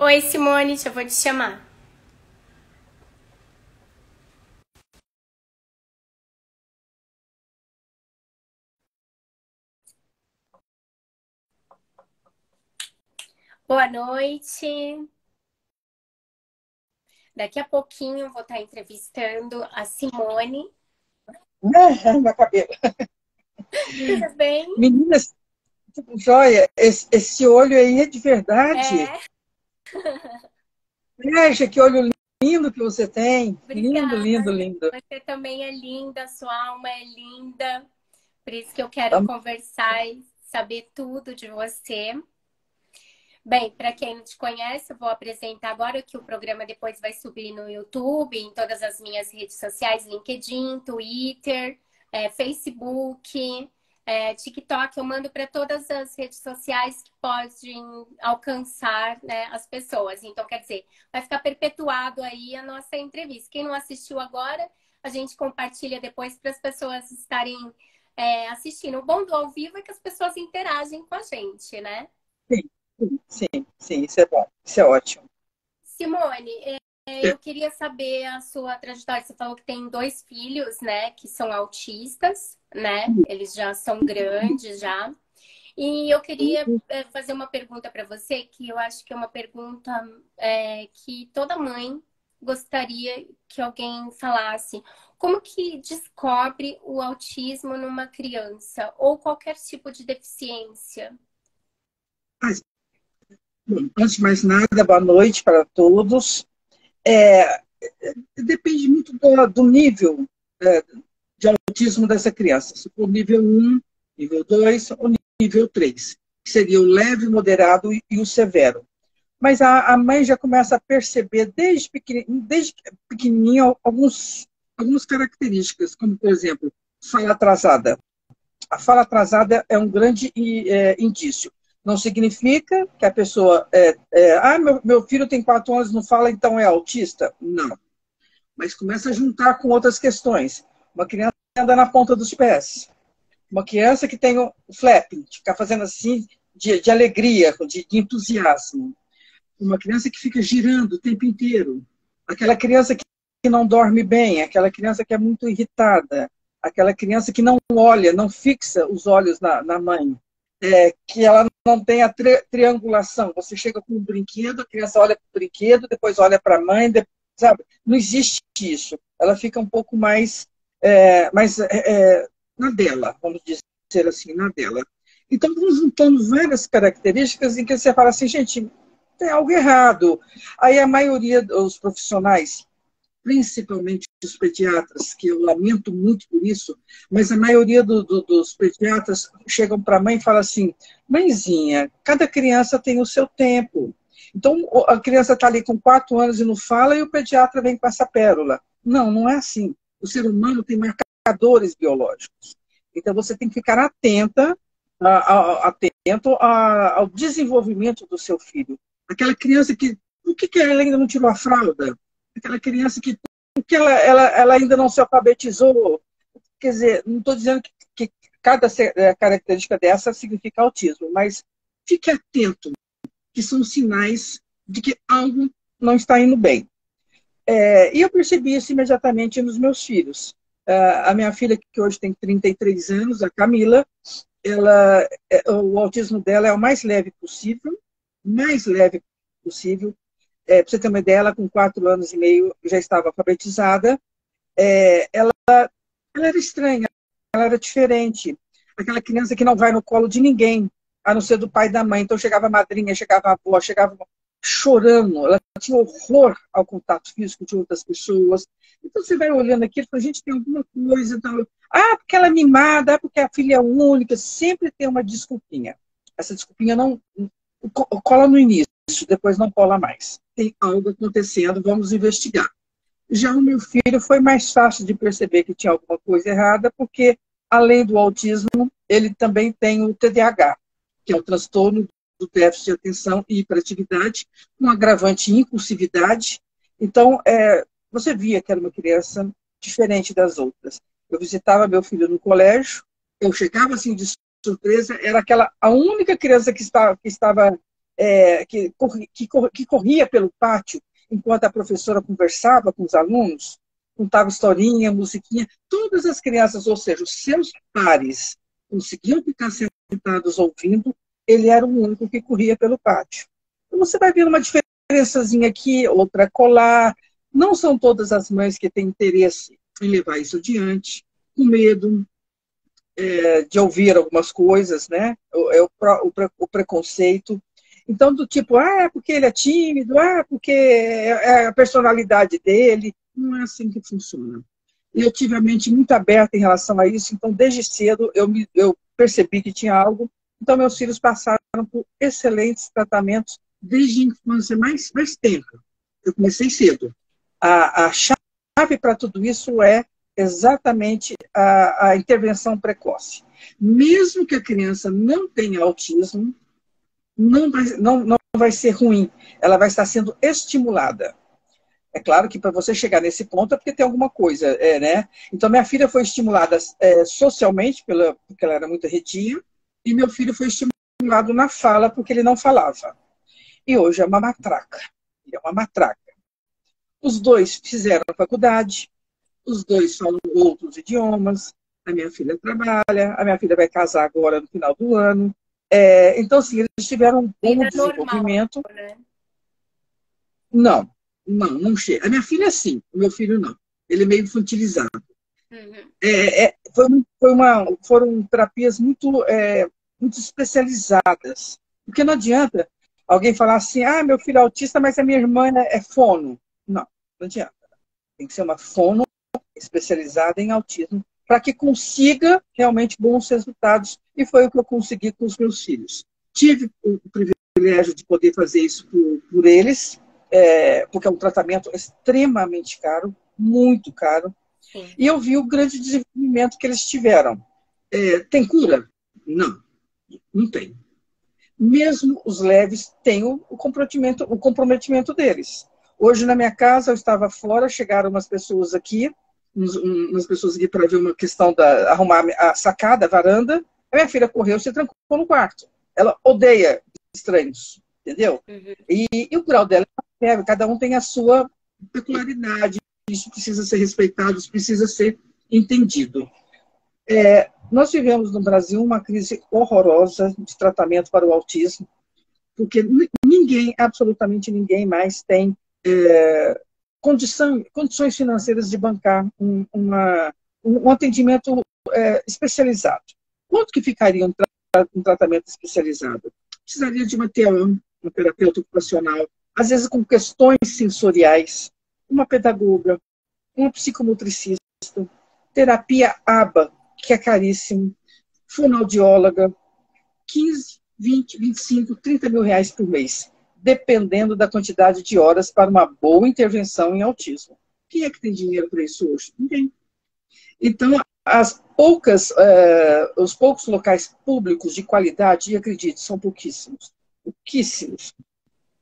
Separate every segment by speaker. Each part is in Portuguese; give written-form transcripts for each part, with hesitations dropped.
Speaker 1: Oi, Simone, eu vou te chamar. Boa noite. Daqui a pouquinho eu vou estar entrevistando a Simone.
Speaker 2: Meu cabelo.
Speaker 1: Tudo bem?
Speaker 2: Meninas, tipo, joia, esse olho aí é de verdade?
Speaker 1: É,
Speaker 2: Veja que olho lindo que você tem. Lindo,
Speaker 1: obrigada.
Speaker 2: lindo, lindo.
Speaker 1: Você também é linda, sua alma é linda. Por isso que eu quero conversar e saber tudo de você. Bem, para quem não te conhece, eu vou apresentar agora que o programa depois vai subir no YouTube, em todas as minhas redes sociais, LinkedIn, Twitter, Facebook, TikTok. Eu mando para todas as redes sociais que podem alcançar, né, as pessoas. Então, quer dizer, vai ficar perpetuado aí a nossa entrevista. Quem não assistiu agora, a gente compartilha depois para as pessoas estarem assistindo. O bom do ao vivo é que as pessoas interagem com a gente, né?
Speaker 2: Sim, sim, sim, isso é bom, isso é ótimo.
Speaker 1: Simone, eu queria saber a sua trajetória. Você falou que tem dois filhos, né, que são autistas, né? Eles já são grandes já. E eu queria fazer uma pergunta para você, que eu acho que é uma pergunta que toda mãe gostaria que alguém falasse. Como que descobre o autismo numa criança ou qualquer tipo de deficiência?
Speaker 2: Mas, bom, antes de mais nada, boa noite para todos. É, depende muito do nível é, de autismo dessa criança. Se for nível um, nível 2 ou nível 3, que seria o leve, moderado e o severo. Mas a mãe já começa a perceber desde pequenininho algumas características, como, por exemplo, fala atrasada. A fala atrasada é um grande indício. Não significa que a pessoa meu filho tem 4 anos, não fala, então é autista? Não. Mas começa a juntar com outras questões. Uma criança que anda na ponta dos pés. Uma criança que tem o flapping, de ficar fazendo assim, de alegria, de entusiasmo. Uma criança que fica girando o tempo inteiro. Aquela criança que não dorme bem, aquela criança que é muito irritada, aquela criança que não olha, não fixa os olhos na mãe, que ela não tem a triangulação. Você chega com um brinquedo, a criança olha para o brinquedo, depois olha para a mãe, sabe? Não existe isso. Ela fica um pouco mais na dela, vamos dizer assim, na dela. Então, vamos juntando várias características em que você fala assim, gente, tem algo errado. Aí a maioria dos profissionais, principalmente os pediatras, que eu lamento muito por isso, mas a maioria dos pediatras chegam para a mãe e falam assim, mãezinha, cada criança tem o seu tempo. Então, a criança está ali com 4 anos e não fala, e o pediatra vem com essa pérola. Não, não é assim. O ser humano tem marcadores biológicos. Então, você tem que ficar atento ao desenvolvimento do seu filho. Aquela criança que, por que ela ainda não tirou a fralda? Aquela criança que, por que ela ainda não se alfabetizou? Quer dizer, não estou dizendo que cada característica dessa significa autismo, mas fique atento, que são sinais de que algo não está indo bem. E eu percebi isso imediatamente nos meus filhos. A minha filha, que hoje tem 33 anos, a Camila, o autismo dela é o mais leve possível. Para você ter uma ideia, ela com 4 anos e meio já estava alfabetizada. Ela era estranha, ela era diferente. Aquela criança que não vai no colo de ninguém, a não ser do pai e da mãe. Então chegava a madrinha, chegava a avó, chegava chorando. Ela tinha horror ao contato físico de outras pessoas. Então você vai olhando aquilo e fala, gente, tem alguma coisa. Então, porque ela é mimada, porque a filha é única. Sempre tem uma desculpinha. Essa desculpinha não cola no início, depois não cola mais. Tem algo acontecendo, vamos investigar. Já o meu filho foi mais fácil de perceber que tinha alguma coisa errada, porque, além do autismo, ele também tem o TDAH, que é o transtorno do déficit de atenção e hiperatividade, com agravante impulsividade. Então, você via que era uma criança diferente das outras. Eu visitava meu filho no colégio, eu chegava assim de surpresa, era a única criança que estava que corria pelo pátio enquanto a professora conversava com os alunos, contava historinha, musiquinha. Todas as crianças, ou seja, os seus pares, conseguiam ficar sentados ouvindo, ele era o único que corria pelo pátio. Então, você vai ver uma diferençazinha aqui, outra colar. Não são todas as mães que têm interesse em levar isso adiante, com medo de ouvir algumas coisas, né? O preconceito. Então, do tipo, é porque ele é tímido, porque é a personalidade dele. Não é assim que funciona. E eu tive a mente muito aberta em relação a isso, então, desde cedo, eu percebi que tinha algo. Então, meus filhos passaram por excelentes tratamentos desde a infância mais tenra. Eu comecei cedo. A chave para tudo isso é exatamente a intervenção precoce. Mesmo que a criança não tenha autismo, não vai ser ruim. Ela vai estar sendo estimulada. É claro que para você chegar nesse ponto é porque tem alguma coisa, né? Então, minha filha foi estimulada socialmente, porque ela era muito retinha, e meu filho foi estimulado na fala, porque ele não falava. E hoje é uma matraca. Ele é uma matraca. Os dois fizeram faculdade, os dois falam outros idiomas, a minha filha trabalha, a minha filha vai casar agora no final do ano. Então, assim, eles tiveram um bom desenvolvimento.
Speaker 1: Normal, né?
Speaker 2: Não chega. A minha filha, sim, o meu filho, não. Ele é meio infantilizado.
Speaker 1: Uhum.
Speaker 2: Foram terapias muito especializadas. Porque não adianta alguém falar assim, meu filho é autista, mas a minha irmã é fono. Não adianta. Tem que ser uma fono especializada em autismo para que consiga realmente bons resultados. E foi o que eu consegui com os meus filhos. Tive o privilégio de poder fazer isso por eles, porque é um tratamento extremamente caro, muito caro.
Speaker 1: Sim.
Speaker 2: E eu vi o grande desenvolvimento que eles tiveram. Tem cura? Não tem. Mesmo os leves têm o comprometimento deles. Hoje, na minha casa, eu estava fora, chegaram umas pessoas aqui para ver uma questão arrumar a sacada, a varanda. A minha filha correu, se trancou no quarto. Ela odeia estranhos, entendeu?
Speaker 1: Uhum.
Speaker 2: E o grau dela é, cada um tem a sua peculiaridade. Isso precisa ser respeitado, isso precisa ser entendido. Nós vivemos no Brasil uma crise horrorosa de tratamento para o autismo, porque absolutamente ninguém mais tem condições financeiras de bancar um atendimento especializado. Quanto que ficaria um tratamento especializado? Precisaria de uma TEAM, uma terapeuta ocupacional, às vezes com questões sensoriais, uma pedagoga, uma psicomotricista, terapia ABA, que é caríssimo, fonoaudióloga, 15, 20, 25, 30 mil reais por mês, dependendo da quantidade de horas para uma boa intervenção em autismo. Quem é que tem dinheiro para isso hoje? Ninguém. Então, os poucos locais públicos de qualidade, e acredite, são pouquíssimos,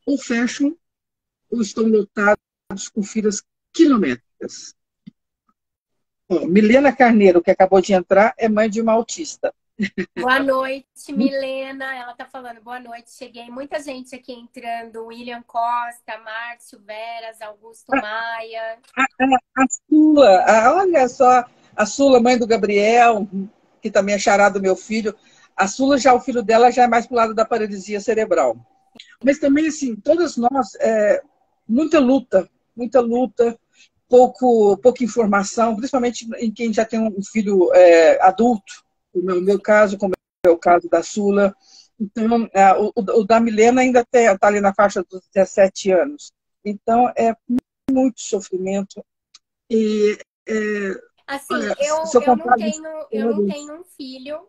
Speaker 2: ou fecham ou estão lotados com filas quilométricas. Milena Carneiro, que acabou de entrar, é mãe de uma autista.
Speaker 1: Boa noite, Milena. Ela tá falando, boa noite. Cheguei, muita gente aqui entrando. William Costa, Márcio Veras, Augusto Maia.
Speaker 2: A Sula, olha só, a Sula, mãe do Gabriel, que também é xará do meu filho. A Sula, o filho dela já é mais pro lado da paralisia cerebral. Mas também, assim, todas nós, muita luta, pouca informação, principalmente em quem já tem um filho adulto, no meu caso, como é o caso da Sula. Então, o da Milena ainda está ali na faixa dos 17 anos. Então, é muito sofrimento. E,
Speaker 1: assim,
Speaker 2: olha,
Speaker 1: eu não tenho um filho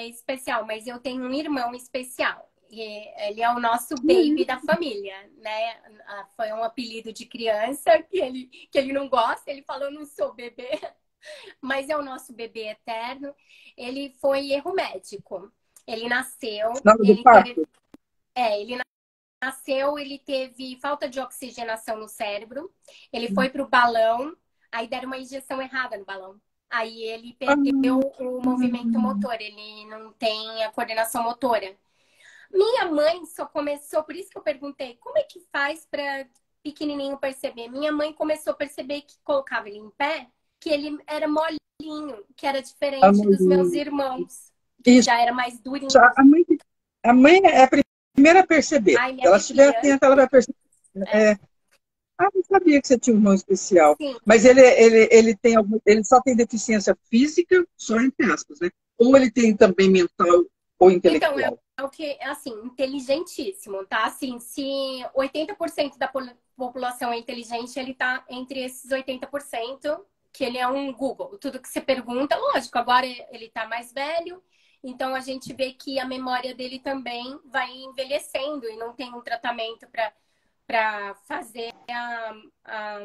Speaker 1: especial, mas eu tenho um irmão especial. Ele é o nosso baby da família, né? Foi um apelido de criança que ele não gosta. Ele falou, não sou bebê, mas é o nosso bebê eterno. Ele foi erro médico. Ele nasceu, ele nasceu, ele teve falta de oxigenação no cérebro. Ele foi para o balão, aí deram uma injeção errada no balão. Aí ele perdeu o movimento motor, ele não tem a coordenação motora. Minha mãe só começou, por isso que eu perguntei, como é que faz para pequenininho perceber? Minha mãe começou a perceber que colocava ele em pé, que ele era molinho, que era diferente dos meus irmãos, que
Speaker 2: Isso.
Speaker 1: já era mais durinho.
Speaker 2: A mãe é a primeira a perceber.
Speaker 1: Ai,
Speaker 2: Se
Speaker 1: me
Speaker 2: ela estiver
Speaker 1: arrepia.
Speaker 2: atenta, ela vai perceber.
Speaker 1: É,
Speaker 2: Não sabia que você tinha um irmão especial.
Speaker 1: sim.
Speaker 2: Mas ele só tem deficiência física, só entre aspas, né? Ou ele tem também mental ou
Speaker 1: Então,
Speaker 2: intelectual.
Speaker 1: é o que, assim, inteligentíssimo, tá? Assim, se 80% da população é inteligente, ele tá entre esses 80%, que ele é um Google. Tudo que você pergunta, lógico, agora ele tá mais velho, então a gente vê que a memória dele também vai envelhecendo e não tem um tratamento para fazer a,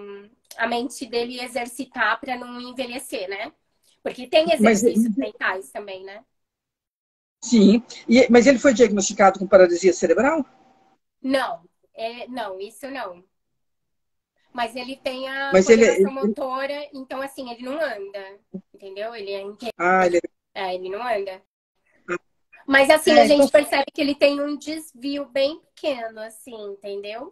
Speaker 1: a mente dele exercitar para não envelhecer, né? Porque tem
Speaker 2: Mas,
Speaker 1: exercícios mentais também, né?
Speaker 2: sim. Mas ele foi diagnosticado com paralisia cerebral?
Speaker 1: Não, não, isso não. Mas ele tem a
Speaker 2: Mas ele,
Speaker 1: coordenação motora, então assim, ele não anda, entendeu? Ele é inteiro.
Speaker 2: ele
Speaker 1: Ele não anda. Mas assim, a
Speaker 2: então
Speaker 1: gente percebe que ele tem um desvio bem pequeno, assim, entendeu?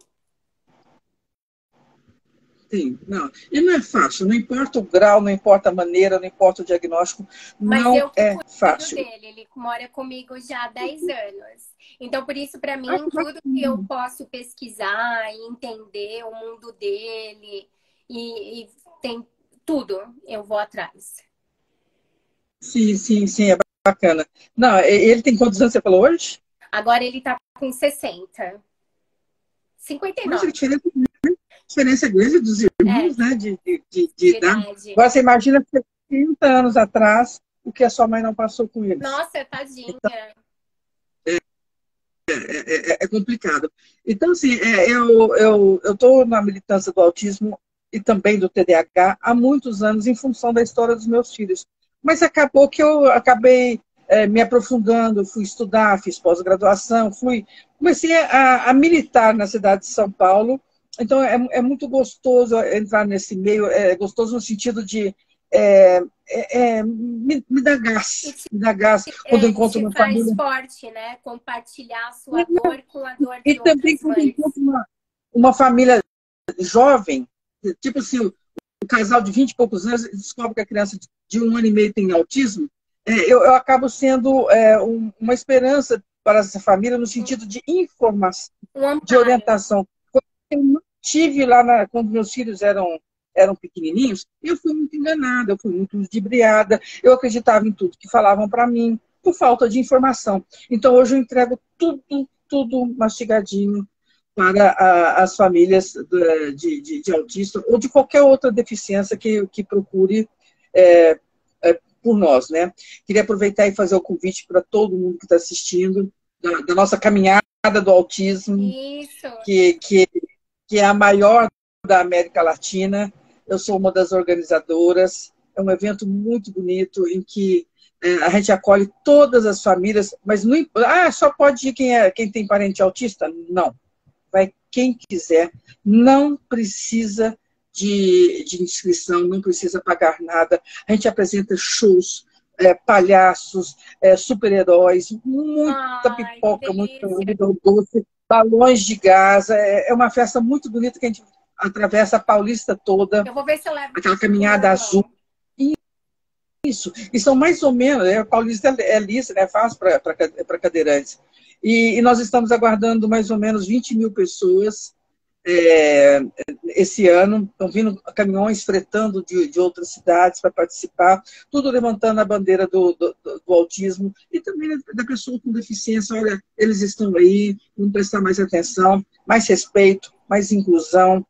Speaker 2: sim, não. E não é fácil, não importa o grau, não importa a maneira, não importa o diagnóstico,
Speaker 1: Mas
Speaker 2: não
Speaker 1: eu que
Speaker 2: é
Speaker 1: cuido
Speaker 2: fácil.
Speaker 1: dele, ele mora comigo já há 10 anos. Então, por isso, para
Speaker 2: Ah,
Speaker 1: mim,
Speaker 2: que
Speaker 1: tudo que eu
Speaker 2: bacana.
Speaker 1: posso pesquisar e entender o mundo dele e tem tudo, eu vou atrás.
Speaker 2: Sim, sim, sim, é bacana. Não, ele tem quantos anos você falou hoje?
Speaker 1: Agora ele tá com 60.
Speaker 2: Nossa, que
Speaker 1: 59.
Speaker 2: diferença grande dos
Speaker 1: É,
Speaker 2: irmãos, né? De
Speaker 1: de
Speaker 2: idade.
Speaker 1: idade.
Speaker 2: Agora você imagina 30 anos atrás o que a sua mãe não passou com eles.
Speaker 1: Nossa, tadinha.
Speaker 2: É complicado. Então, assim, eu estou na militância do autismo e também do TDAH há muitos anos em função da história dos meus filhos. Mas acabou que eu acabei me aprofundando, fui estudar, fiz pós-graduação, comecei a militar na cidade de São Paulo. Então, é muito gostoso entrar nesse meio, é gostoso no sentido de é, me dá gás quando eu encontro
Speaker 1: Te
Speaker 2: uma
Speaker 1: faz
Speaker 2: família.
Speaker 1: forte, né? Compartilhar a sua dor com a dor
Speaker 2: E
Speaker 1: de
Speaker 2: também
Speaker 1: outras
Speaker 2: quando eu
Speaker 1: mães.
Speaker 2: encontro uma família jovem, tipo assim, um casal de 20 e poucos anos descobre que a criança de 1 ano e meio tem autismo, eu acabo sendo uma esperança para essa família no sentido de informação,
Speaker 1: Um
Speaker 2: de
Speaker 1: amparo.
Speaker 2: orientação. Eu não tive lá, quando meus filhos eram pequenininhos, eu fui muito enganada, eu fui muito ludibriada, eu acreditava em tudo que falavam para mim, por falta de informação. Então, hoje eu entrego tudo mastigadinho para as famílias de autista ou de qualquer outra deficiência que procure é, por nós, né? Queria aproveitar e fazer o convite para todo mundo que está assistindo, da nossa caminhada do autismo,
Speaker 1: Isso.
Speaker 2: que é a maior da América Latina. Eu sou uma das organizadoras. É um evento muito bonito em que a gente acolhe todas as famílias, mas não, só pode ir quem tem parente autista? Não. Vai quem quiser. Não precisa de inscrição, não precisa pagar nada. A gente apresenta shows, palhaços, super-heróis, muita
Speaker 1: Ai, que
Speaker 2: pipoca, muito
Speaker 1: delícia.
Speaker 2: algodão doce, balões de gás. É uma festa muito bonita que a gente atravessa a Paulista toda,
Speaker 1: Eu vou ver se eu levo
Speaker 2: aquela
Speaker 1: o meu
Speaker 2: caminhada azul.
Speaker 1: irmão.
Speaker 2: Isso. E são mais ou menos, a Paulista é lisa, né, fácil para cadeirantes. E nós estamos aguardando mais ou menos 20 mil pessoas é, esse ano. Estão vindo caminhões fretando de outras cidades para participar, tudo levantando a bandeira do autismo e também da pessoa com deficiência. Olha, eles estão aí, vamos prestar mais atenção, mais respeito, mais inclusão,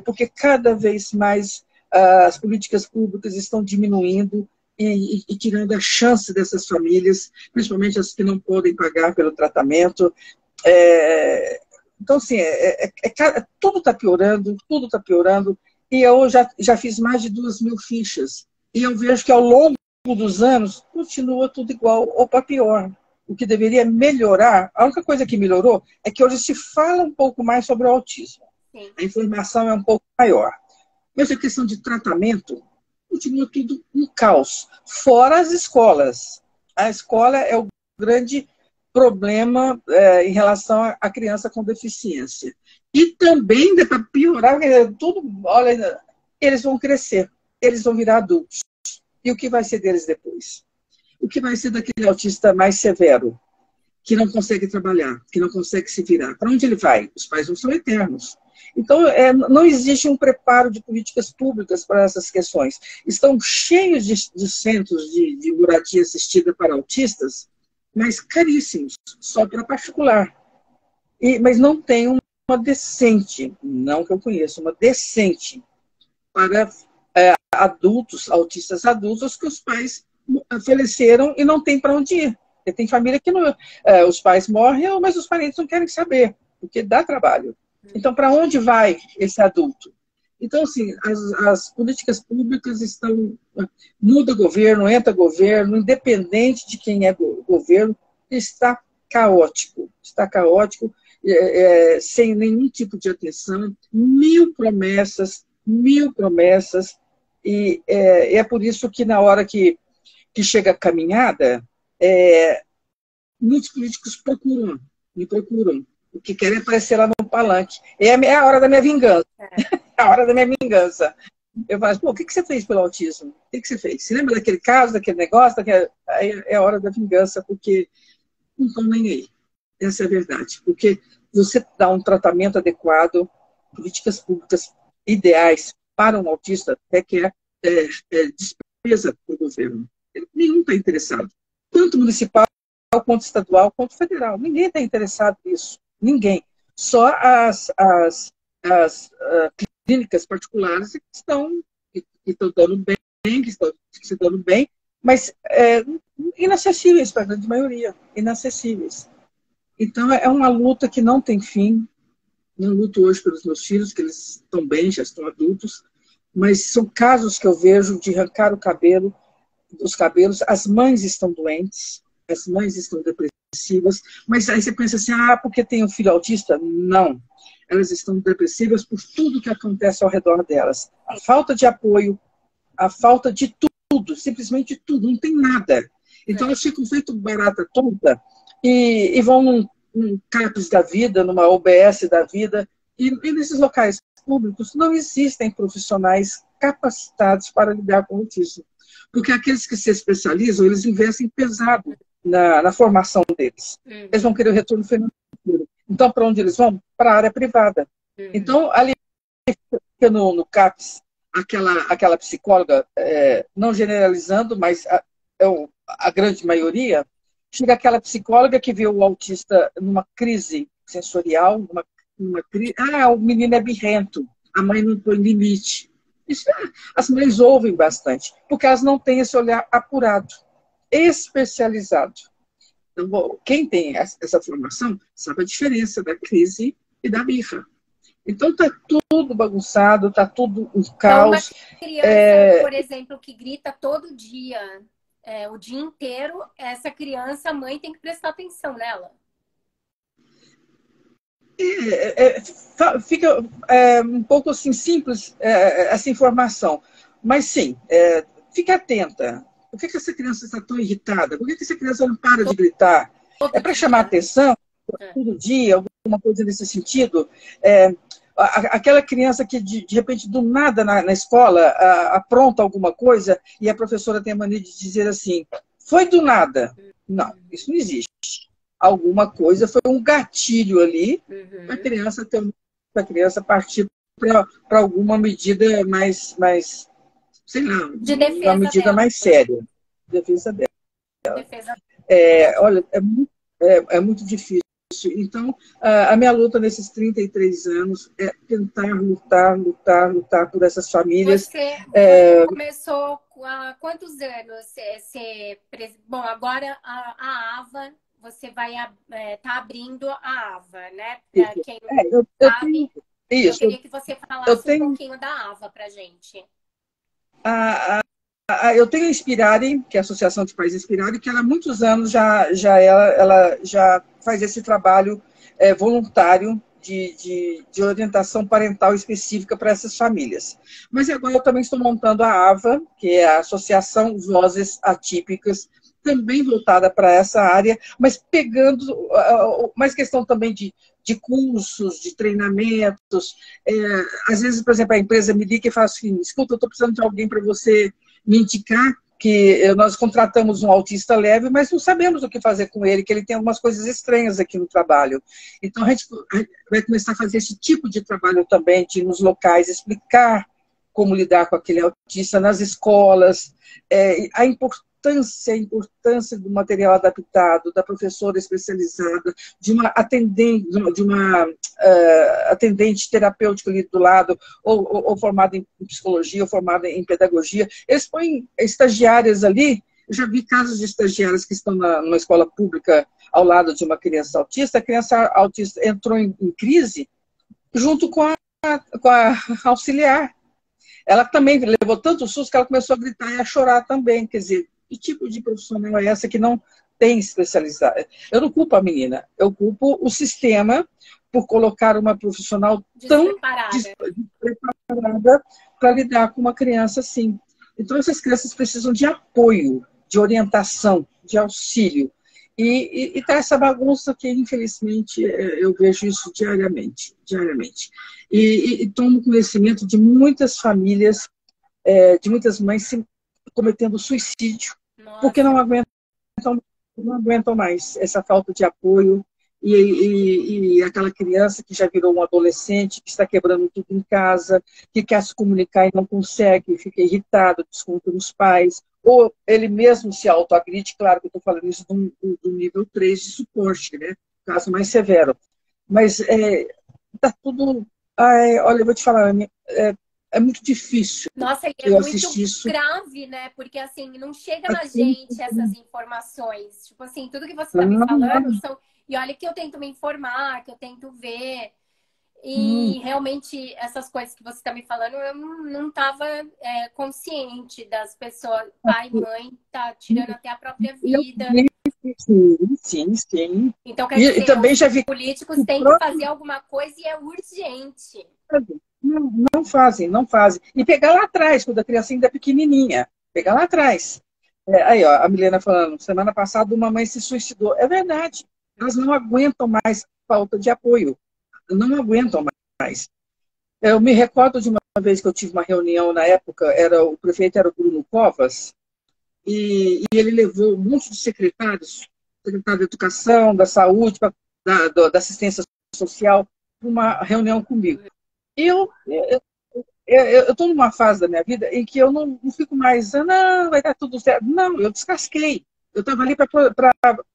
Speaker 2: porque cada vez mais as políticas públicas estão diminuindo e tirando a chance dessas famílias, principalmente as que não podem pagar pelo tratamento. Então, assim, tudo está piorando, tudo está piorando, e eu já fiz mais de 2.000 fichas, e eu vejo que ao longo dos anos continua tudo igual ou para pior. O que deveria melhorar, a única coisa que melhorou é que hoje se fala um pouco mais sobre o autismo.
Speaker 1: Sim.
Speaker 2: A informação é um pouco maior. Mas a questão de tratamento continua tudo um caos. Fora as escolas. A escola é o grande problema em relação à criança com deficiência. E também, para piorar, tudo, olha, eles vão crescer, eles vão virar adultos. E o que vai ser deles depois? O que vai ser daquele autista mais severo, que não consegue trabalhar, que não consegue se virar? Para onde ele vai? Os pais não são eternos. Então, não existe um preparo de políticas públicas para essas questões. Estão cheios de centros de moradia assistida para autistas, mas caríssimos, só para particular. Mas não tem uma decente, não que eu conheça, uma decente para adultos, autistas adultos, que os pais faleceram e não tem para onde ir. Porque tem família que não, os pais morrem, mas os parentes não querem saber, porque dá trabalho. Então, para onde vai esse adulto? Então, assim, as políticas públicas estão... Muda governo, entra governo, independente de quem é governo, está caótico. Está caótico, sem nenhum tipo de atenção, mil promessas, e é por isso que na hora que chega a caminhada, muitos políticos me procuram, o que querem aparecer lá no palanque. É a hora da minha vingança. É a hora da minha vingança. Eu falo, pô, o que você fez pelo autismo? O que você fez? Você lembra daquele caso, daquele negócio? Aí é a hora da vingança, porque não estão nem aí. Essa é a verdade. Porque você dá um tratamento adequado, políticas públicas ideais para um autista, até que despesa do governo. Nenhum está interessado. Tanto municipal, quanto estadual, quanto federal. Ninguém está interessado nisso. Ninguém. Só as clínicas particulares que estão dando bem, que estão se dando bem, mas inacessíveis para a grande maioria. Inacessíveis. Então, é uma luta que não tem fim. Não luto hoje pelos meus filhos, que eles estão bem, já estão adultos, mas são casos que eu vejo de arrancar os cabelos, as mães estão doentes, as mães estão depressivas, mas aí você pensa assim, porque tem um filho autista? Não. Elas estão depressivas por tudo que acontece ao redor delas. A falta de apoio, a falta de tudo, simplesmente tudo, não tem nada. Então elas ficam feito barata tonta e vão num CAPES da vida, numa OBS da vida, e nesses locais públicos não existem profissionais capacitados para lidar com o autismo. Porque aqueles que se especializam, eles investem pesado na formação deles. Eles vão querer o retorno financeiro. Então, para onde eles vão? Para a área privada. Então, ali no CAPES, aquela psicóloga, não generalizando, mas a grande maioria, chega aquela psicóloga que vê o autista numa crise sensorial, numa crise, o menino é birrento, a mãe não põe limite. Isso, as mães ouvem bastante, porque elas não têm esse olhar apurado, especializado. Então, quem tem essa formação sabe a diferença da crise e da birra. Então, está tudo bagunçado, está tudo um caos.
Speaker 1: Então, uma criança, por exemplo, que grita todo dia, o dia inteiro, essa criança, a mãe tem que prestar atenção nela.
Speaker 2: Fica um pouco assim, simples essa informação. Mas sim, fique atenta. Por que essa criança está tão irritada? Por que essa criança não para de gritar? É para chamar atenção, todo dia, alguma coisa nesse sentido. Aquela criança que, de repente, do nada na escola, apronta alguma coisa e a professora tem a mania de dizer assim, foi do nada. Não, isso não existe. Alguma coisa, foi um gatilho ali para a criança partir para alguma medida mais, sei lá,
Speaker 1: de defesa
Speaker 2: uma medida
Speaker 1: dela.
Speaker 2: Mais séria. Defesa dela. Olha, é muito difícil. Então, a minha luta nesses 33 anos é tentar lutar por essas famílias.
Speaker 1: Você começou há quantos anos? Bom, agora a AVA, você vai tá abrindo a AVA, né? Para quem não sabe, eu queria que você falasse um pouquinho da AVA para a gente.
Speaker 2: Eu tenho a Inspirare, que é a Associação de Pais Inspirare, que ela há muitos anos ela já faz esse trabalho voluntário de orientação parental específica para essas famílias. Mas agora eu também estou montando a AVA, que é a Associação Vozes Atípicas, também voltada para essa área, mas pegando mais questão também de cursos, de treinamentos. Às vezes, por exemplo, a empresa me liga e fala assim, escuta, eu estou precisando de alguém para você me indicar, que nós contratamos um autista leve, mas não sabemos o que fazer com ele, que ele tem algumas coisas estranhas aqui no trabalho. Então, a gente vai começar a fazer esse tipo de trabalho também, de ir nos locais, explicar como lidar com aquele autista nas escolas, a importância do material adaptado, da professora especializada, de uma atendente terapêutica ali do lado, ou formada em psicologia, ou formada em pedagogia. Eles põem estagiárias ali. Eu já vi casos de estagiárias que estão numa escola pública ao lado de uma criança autista. A criança autista entrou em crise junto com a auxiliar. Ela também levou tanto susto que ela começou a gritar e a chorar também. Quer dizer, que tipo de profissional é essa que não tem especializado? Eu não culpo a menina, eu culpo o sistema por colocar uma profissional tão despreparada para lidar com uma criança assim. Então, essas crianças precisam de apoio, de orientação, de auxílio. E tá essa bagunça que, infelizmente, eu vejo isso diariamente. E tomo conhecimento de muitas famílias, de muitas mães cometendo suicídio, porque não aguentam mais essa falta de apoio. E aquela criança que já virou um adolescente, que está quebrando tudo em casa, que quer se comunicar e não consegue, fica irritado, desconta nos pais, ou ele mesmo se autoagride. Claro que eu estou falando isso do nível 3 de suporte, né? Caso mais severo. Mas está tudo... olha, eu vou te falar, é muito difícil.
Speaker 1: Nossa, e é muito grave, né? Porque, assim, não chega na gente essas informações. Tipo assim, tudo que você está me falando são... E olha que eu tento me informar, que eu tento ver. E realmente, essas coisas que você está me falando, eu não estava consciente das pessoas. Pai, mãe, tá tirando até a própria vida.
Speaker 2: Sim.
Speaker 1: Então, quer dizer,
Speaker 2: também já vi...
Speaker 1: os políticos têm que fazer alguma coisa e é urgente.
Speaker 2: Não fazem. E pegar lá atrás, quando a criança ainda é pequenininha. Pegar lá atrás. Aí, ó, a Milena falando, semana passada uma mãe se suicidou. É verdade. Elas não aguentam mais falta de apoio. Não aguentam mais. Eu me recordo de uma vez que eu tive uma reunião na época, o prefeito era o Bruno Covas, e ele levou um monte de secretários, secretário da Educação, da Saúde, da Assistência Social, para uma reunião comigo. E eu estou numa fase da minha vida em que eu não fico mais, não, vai dar tudo certo. Não, eu descasquei. Eu estava ali para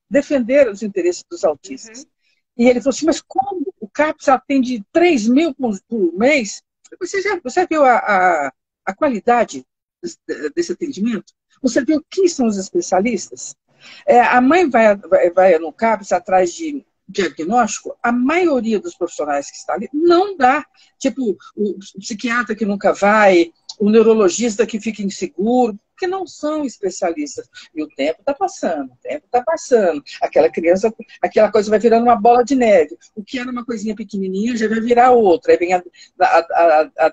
Speaker 2: defender os interesses dos autistas. E ele falou assim, mas como o CAPS atende 3 mil por mês? Você já viu a qualidade desse atendimento? Você viu quem são os especialistas? A mãe vai no CAPS atrás de diagnóstico, a maioria dos profissionais que está ali não dá. Tipo, o psiquiatra que nunca vai, o neurologista que fica inseguro, porque não são especialistas. E o tempo está passando. Aquela criança, aquela coisa vai virando uma bola de neve. O que era uma coisinha pequenininha já vai virar outra. Aí vem a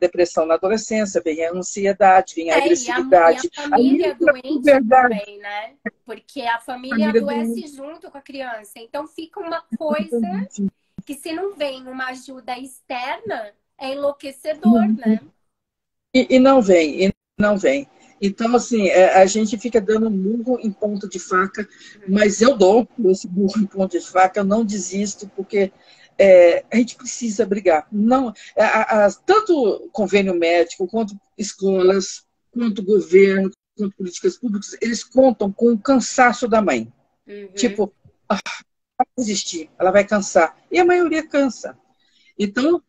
Speaker 2: depressão na adolescência, vem a ansiedade, vem a agressividade.
Speaker 1: E a família doente também, né? Porque a família adoece junto com a criança. Então fica uma coisa que, se não vem uma ajuda externa, é enlouquecedor, né?
Speaker 2: E não vem. Então, assim, a gente fica dando murro em ponta de faca, mas eu dou esse murro em ponta de faca, eu não desisto, porque a gente precisa brigar. Não, tanto convênio médico, quanto escolas, quanto governo, quanto políticas públicas, eles contam com o cansaço da mãe. Tipo, vai desistir, ela vai cansar. E a maioria cansa. Então,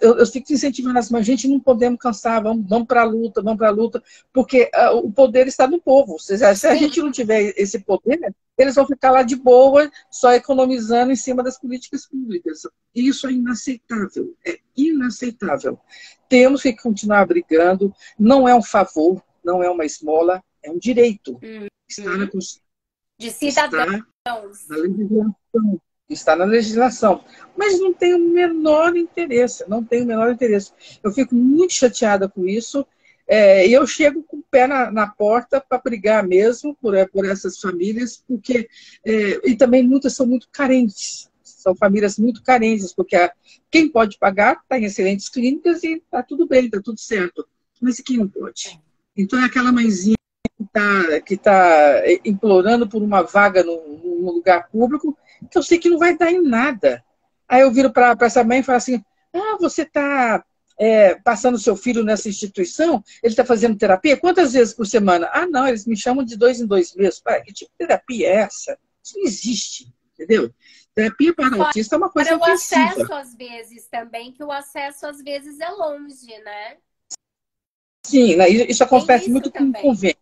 Speaker 2: eu fico incentivando as mães, gente, não podemos cansar, vamos para a luta, porque o poder está no povo. Se a gente não tiver esse poder, eles vão ficar lá de boa, só economizando em cima das políticas públicas. Isso é inaceitável. Temos que continuar brigando, não é um favor, não é uma esmola, é um direito. Está na Constituição.
Speaker 1: De cidadãos.
Speaker 2: Está na legislação, mas não tem o menor interesse, Eu fico muito chateada com isso, E eu chego com o pé na porta para brigar mesmo por essas famílias, porque e também muitas são muito carentes, são famílias muito carentes, porque quem pode pagar está em excelentes clínicas e está tudo bem, está tudo certo, mas e quem não pode? Então é aquela mãezinha que tá implorando por uma vaga no lugar público, que eu sei que não vai dar em nada. Aí eu viro para essa mãe e falo assim, você está passando seu filho nessa instituição? Ele está fazendo terapia? Quantas vezes por semana? Não, eles me chamam de 2 em 2 meses. Que tipo de terapia é essa? Isso não existe, entendeu? Terapia para autista é uma coisa ofensiva.
Speaker 1: O acesso, às vezes, também, que o acesso, às vezes, é longe, né?
Speaker 2: Sim, isso acontece muito com o convênio.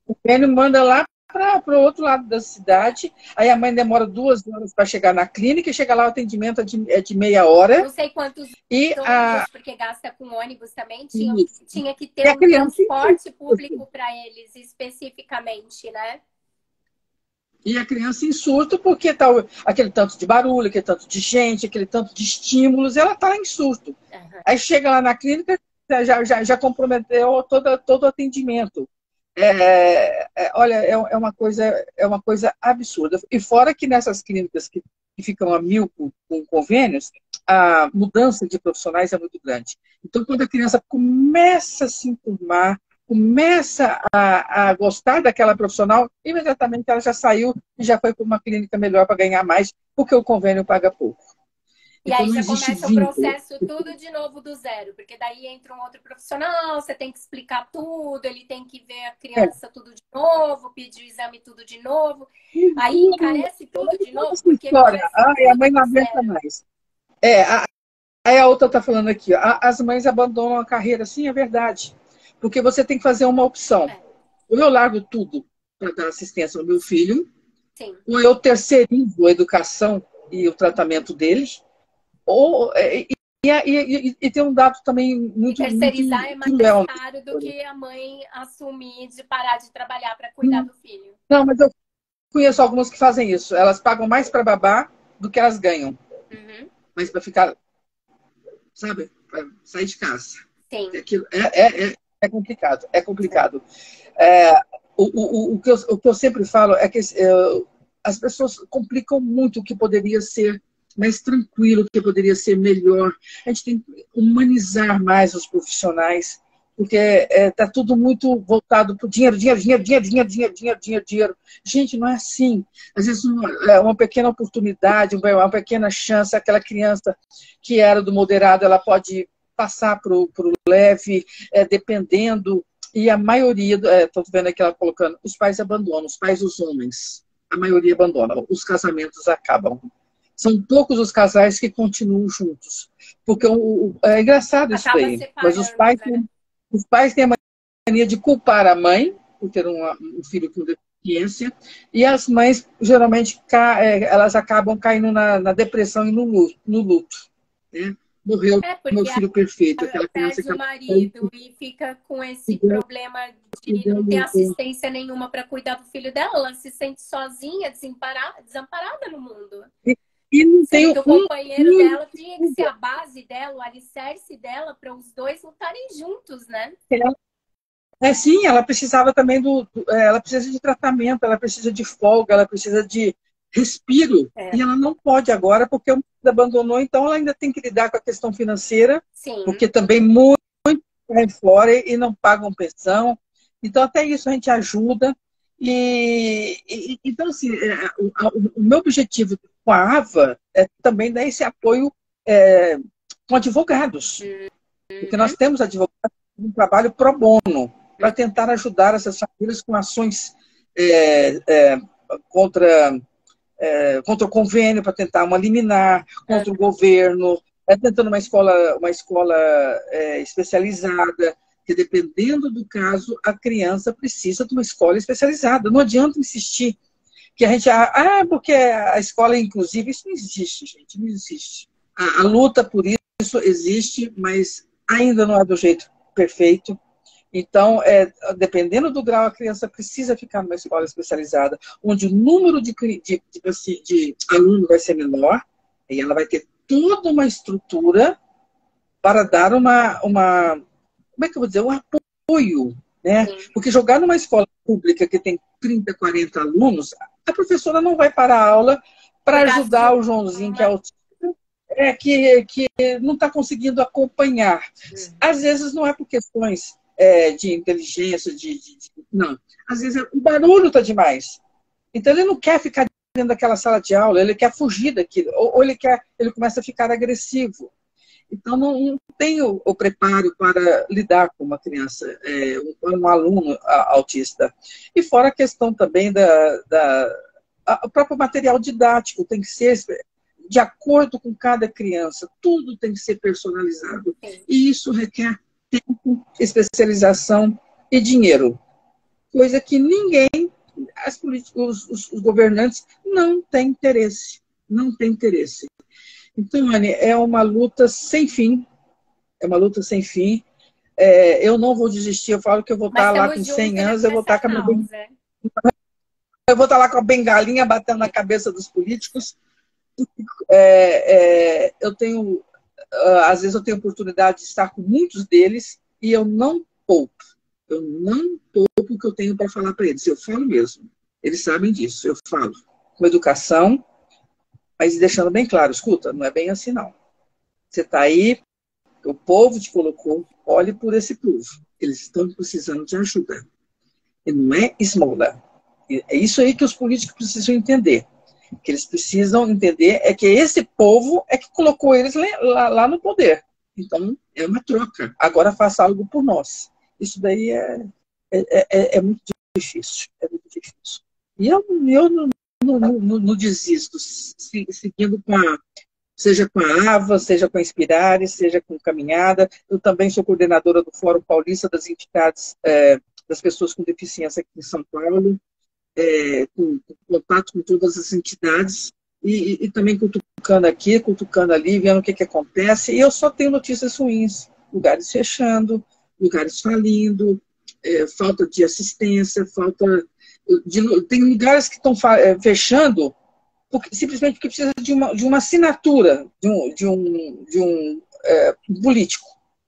Speaker 2: O convênio manda lá para o outro lado da cidade, aí a mãe demora 2 horas para chegar na clínica, e chega lá o atendimento é de meia hora.
Speaker 1: Não sei quantos ônibus, porque gasta com ônibus também, tinha que ter um transporte público para eles, especificamente, né?
Speaker 2: E a criança em surto, porque tá aquele tanto de barulho, aquele tanto de gente, aquele tanto de estímulos, ela está em surto. Uhum. Aí chega lá na clínica, já comprometeu todo o atendimento. Olha, é uma coisa absurda. E fora que nessas clínicas que ficam a 1000 com convênios, a mudança de profissionais é muito grande. Então, quando a criança começa a se enturmar, começa a gostar daquela profissional, imediatamente ela já saiu e já foi para uma clínica melhor para ganhar mais, porque o convênio paga pouco.
Speaker 1: E aí já começa o processo tudo de novo do zero, porque daí entra um outro profissional, você tem que explicar tudo, ele tem que ver a criança tudo de novo, pedir o exame tudo de novo, aí encarece tudo de novo, porque
Speaker 2: a mãe não aguenta mais. Aí a outra está falando aqui, as mães abandonam a carreira, sim, é verdade, porque você tem que fazer uma opção. Ou eu largo tudo para dar assistência ao meu filho, sim, ou eu terceirizo a educação e o tratamento deles, e tem um dado também muito...
Speaker 1: terceirizar é mais caro do que a mãe assumir de parar de trabalhar para cuidar do filho.
Speaker 2: Não, mas eu conheço algumas que fazem isso. Elas pagam mais para babá do que elas ganham. Uhum. Mas para ficar, sabe, para sair de casa.
Speaker 1: Sim.
Speaker 2: É complicado, é complicado. O que eu sempre falo é que as pessoas complicam muito o que poderia ser mais tranquilo, que poderia ser melhor. A gente tem que humanizar mais os profissionais, porque está tudo muito voltado para o dinheiro. Gente, não é assim. Às vezes uma pequena oportunidade, uma pequena chance, aquela criança que era do moderado, ela pode passar para o leve, dependendo, e a maioria, estou vendo aqui ela colocando, os pais abandonam, os pais, os homens, a maioria abandona, os casamentos acabam. São poucos os casais que continuam juntos. Porque é engraçado isso aí. Mas os pais têm a mania de culpar a mãe por ter um filho com deficiência. E as mães, geralmente, elas acabam caindo na depressão e no luto. Né? Morreu meu filho perfeito. Aquela criança
Speaker 1: perde o marido e fica com esse problema de não ter assistência nenhuma para cuidar do filho dela. Ela se sente sozinha, desamparada no mundo.
Speaker 2: E não tem
Speaker 1: o companheiro dela tinha que ser a base dela, o alicerce dela, para os dois lutarem juntos, né?
Speaker 2: Sim, ela precisava também ela precisa de tratamento, ela precisa de folga, ela precisa de respiro. E ela não pode agora, porque o marido abandonou, então ela ainda tem que lidar com a questão financeira, sim, porque também muito vai fora e não pagam pensão. Então, até isso a gente ajuda. Então, assim, o meu objetivo com a AVA é também dar esse apoio com advogados. Porque nós temos advogados um trabalho pro bono para tentar ajudar essas famílias com ações contra o convênio, para tentar uma liminar, contra o governo, tentando uma escola especializada, que dependendo do caso, a criança precisa de uma escola especializada. Não adianta insistir que a gente... porque a escola é inclusiva. Isso não existe, gente, não existe. A luta por isso existe, mas ainda não é do jeito perfeito. Então, dependendo do grau, a criança precisa ficar numa escola especializada, onde o número de aluno vai ser menor, e ela vai ter toda uma estrutura para dar como é que eu vou dizer, um apoio apoio, né? Porque jogar numa escola pública que tem 30, 40 alunos, a professora não vai para a aula para ajudar o Joãozinho, que é autista, que não está conseguindo acompanhar. Às vezes não é por questões de inteligência, não. Às vezes o barulho está demais. Então ele não quer ficar dentro daquela sala de aula, ele quer fugir daquilo, ou ele começa a ficar agressivo. Então não tem o preparo para lidar com uma criança, um aluno autista. E fora a questão também o próprio material didático tem que ser de acordo com cada criança, tudo tem que ser personalizado. E isso requer tempo, especialização e dinheiro. Coisa que ninguém, os governantes, não têm interesse. Não têm interesse. Então, Anne, é uma luta sem fim. É uma luta sem fim. Eu não vou desistir. Eu falo que eu vou estar lá com 100 anos, eu vou estar lá com a bengalinha batendo na cabeça dos políticos. Eu tenho, às vezes eu tenho oportunidade de estar com muitos deles e eu não poupo. Eu não poupo o que eu tenho para falar para eles. Eu falo mesmo. Eles sabem disso. Eu falo com educação, mas deixando bem claro, escuta, não é bem assim não. Você está aí, o povo te colocou, olhe por esse povo. Eles estão precisando de ajuda. E não é esmola. É isso aí que os políticos precisam entender. O que eles precisam entender é que esse povo é que colocou eles lá no poder. Então, é uma troca. Agora faça algo por nós. Isso daí é muito difícil. É muito difícil. E eu não desisto, seguindo seja com a AVA, seja com a Inspirare, seja com Caminhada. Eu também sou coordenadora do Fórum Paulista das Entidades das Pessoas com Deficiência aqui em São Paulo. Com contato com todas as entidades e também cutucando aqui, cutucando ali, vendo o que acontece. E eu só tenho notícias ruins. Lugares fechando, lugares falindo, falta de assistência, tem lugares que estão fechando simplesmente porque precisa de uma assinatura de um político.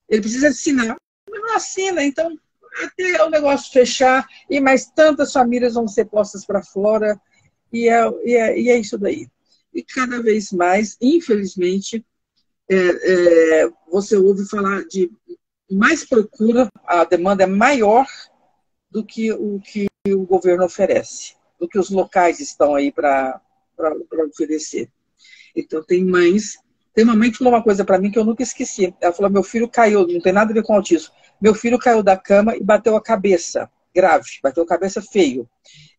Speaker 2: Ele precisa assinar, mas não assina, então até o negócio fechar, e mais tantas famílias vão ser postas para fora, e é isso daí. E cada vez mais, infelizmente, você ouve falar de mais procura, a demanda é maior do que o governo oferece, do que os locais estão aí para oferecer. Então, tem uma mãe que falou uma coisa para mim que eu nunca esqueci. Ela falou, meu filho caiu, não tem nada a ver com autismo. Meu filho caiu da cama e bateu a cabeça, grave, bateu a cabeça feio.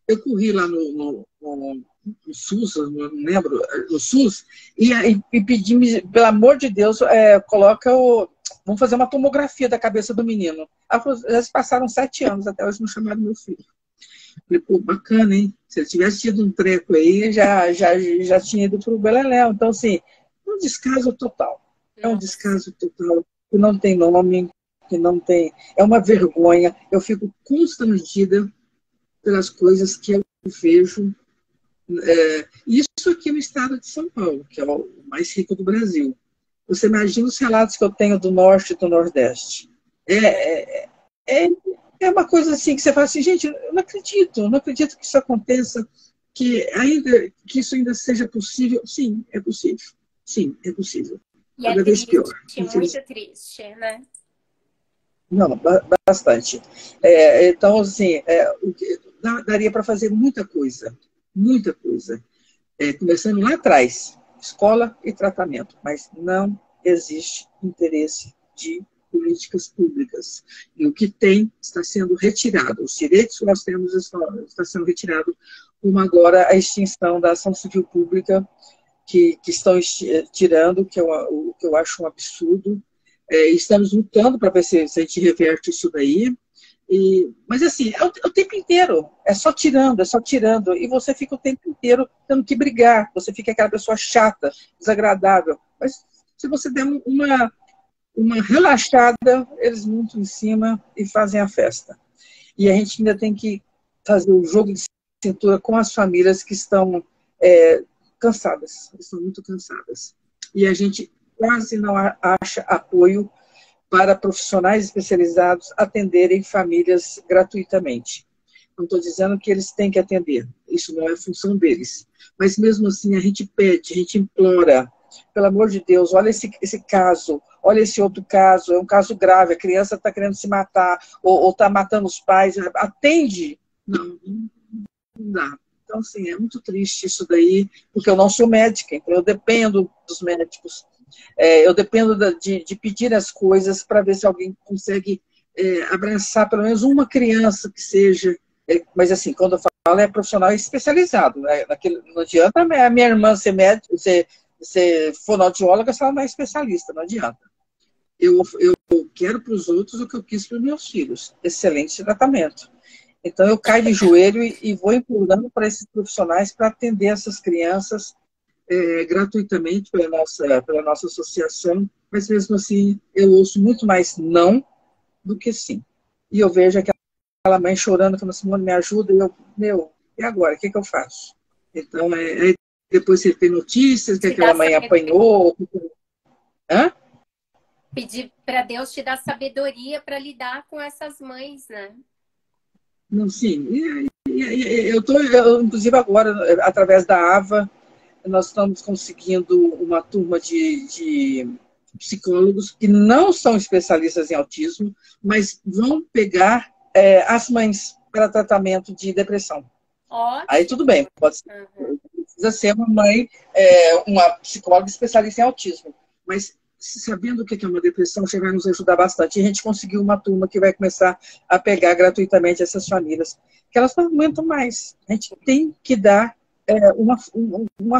Speaker 2: Eu corri lá no SUS, eu não lembro, no SUS, e pedi, pelo amor de Deus, vamos fazer uma tomografia da cabeça do menino. Ela falou, já se passaram 7 anos, até hoje não chamaram meu filho. Falei, pô, bacana, hein? Se ele tivesse tido um treco aí, já tinha ido para o Beleléu. Então, assim, um descaso total. É um descaso total, que não tem nome, que não tem... É uma vergonha. Eu fico constrangida pelas coisas que eu vejo. Isso aqui no estado de São Paulo, que é o mais rico do Brasil. Você imagina os relatos que eu tenho do Norte e do Nordeste. É uma coisa assim que você fala assim, gente, eu não acredito que isso aconteça, que isso ainda seja possível. Sim, é possível. Sim, é possível.
Speaker 1: E cada vez pior. Muito triste, né?
Speaker 2: Não, bastante. Então, assim, daria para fazer muita coisa. Muita coisa. Começando lá atrás, escola e tratamento, mas não existe interesse de políticas públicas. E o que tem está sendo retirado. Os direitos que nós temos está sendo retirado, como agora a extinção da ação civil pública, que estão tirando, o que eu acho um absurdo. Estamos lutando para ver se a gente reverte isso daí. Mas assim, é o tempo inteiro, é só tirando, e você fica o tempo inteiro tendo que brigar, você fica aquela pessoa chata, desagradável. Mas se você der uma relaxada, eles montam em cima e fazem a festa. E a gente ainda tem que fazer o jogo de cintura com as famílias que estão cansadas, estão muito cansadas. E a gente quase não acha apoio para profissionais especializados atenderem famílias gratuitamente. Não estou dizendo que eles têm que atender, isso não é função deles. Mas mesmo assim a gente pede, a gente implora, pelo amor de Deus, olha esse caso, olha esse outro caso, é um caso grave, a criança está querendo se matar, ou está matando os pais, atende. Não dá. Então, assim, é muito triste isso daí, porque eu não sou médica, então eu dependo dos médicos. Eu dependo de pedir as coisas para ver se alguém consegue abraçar pelo menos uma criança que seja. Mas, assim, quando eu falo, é profissional especializado. Né? Não adianta a minha irmã ser médica, ser fonoaudióloga, se ela não é especialista, não adianta. Eu quero para os outros o que eu quis para os meus filhos. Excelente tratamento. Então, eu caio de joelho e vou implorando para esses profissionais para atender essas crianças gratuitamente pela nossa associação, mas mesmo assim eu ouço muito mais não do que sim. E eu vejo aquela mãe chorando, falando assim, me ajuda, e e agora? O que eu faço? Então, depois você tem notícias que aquela mãe apanhou. Hã?
Speaker 1: Pedir para Deus te dar sabedoria para lidar com essas mães, né?
Speaker 2: Não, sim. Inclusive agora, através da AVA, nós estamos conseguindo uma turma de psicólogos que não são especialistas em autismo, mas vão pegar as mães para tratamento de depressão.
Speaker 1: Ótimo.
Speaker 2: Aí tudo bem, precisa ser uma mãe, uma psicóloga especialista em autismo, mas sabendo o que é uma depressão, já vai nos ajudar bastante. E a gente conseguiu uma turma que vai começar a pegar gratuitamente essas famílias, que elas não aguentam mais. A gente tem que dar uma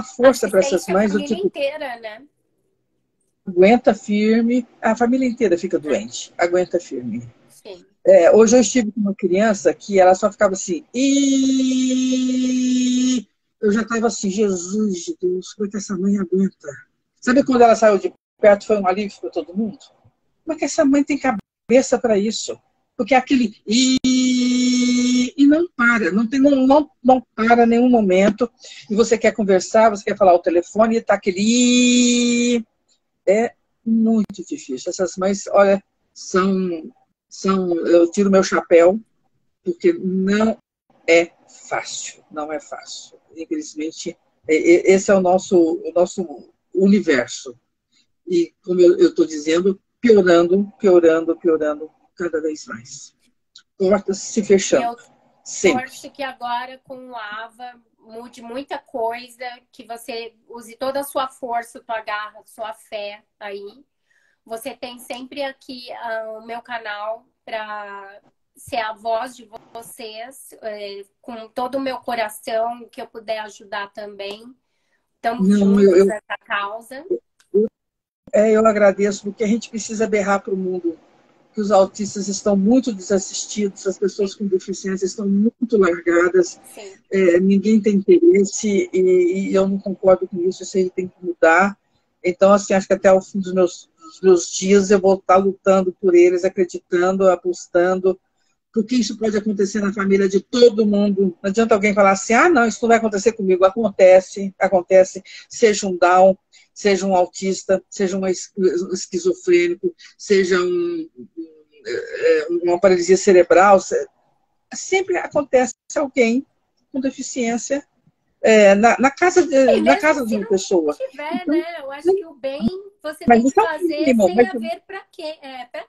Speaker 2: força para essas mães.
Speaker 1: A família inteira, né?
Speaker 2: Aguenta firme, a família inteira fica doente, aguenta firme.
Speaker 1: Sim.
Speaker 2: Hoje eu estive com uma criança que ela só ficava assim, e eu já estava assim, Jesus de Deus, como é que essa mãe aguenta? Sabe quando ela saiu de perto, foi um alívio para todo mundo? Como é que essa mãe tem cabeça para isso? Porque aquele e não para, não para nenhum momento, e você quer conversar, você quer falar ao telefone, e está aquele é muito difícil. Essas mães, olha, eu tiro meu chapéu, porque não é fácil, não é fácil. Infelizmente, esse é o nosso universo. E, como eu estou dizendo, piorando cada vez mais. Portas se fechando.
Speaker 1: Eu torço que agora, com o AVA, mude muita coisa, que você use toda a sua força, sua garra, sua fé aí. Você tem sempre aqui o meu canal para ser a voz de vocês, com todo o meu coração, o que eu puder ajudar também. Estamos juntos nessa causa.
Speaker 2: Eu agradeço, porque a gente precisa berrar para o mundo que os autistas estão muito desassistidos, as pessoas com deficiência estão muito largadas, ninguém tem interesse, e eu não concordo com isso aí tem que mudar. Então, assim, acho que até o fim dos meus dias eu vou estar lutando por eles, acreditando, apostando, porque isso pode acontecer na família de todo mundo. Não adianta alguém falar assim, não, isso não vai acontecer comigo. Acontece, seja um Down, seja um autista, seja um esquizofrênico, seja uma paralisia cerebral. Sempre acontece alguém com deficiência na casa de uma pessoa.
Speaker 1: Tiver, então, né? Eu acho que o bem você tem que fazer sem haver para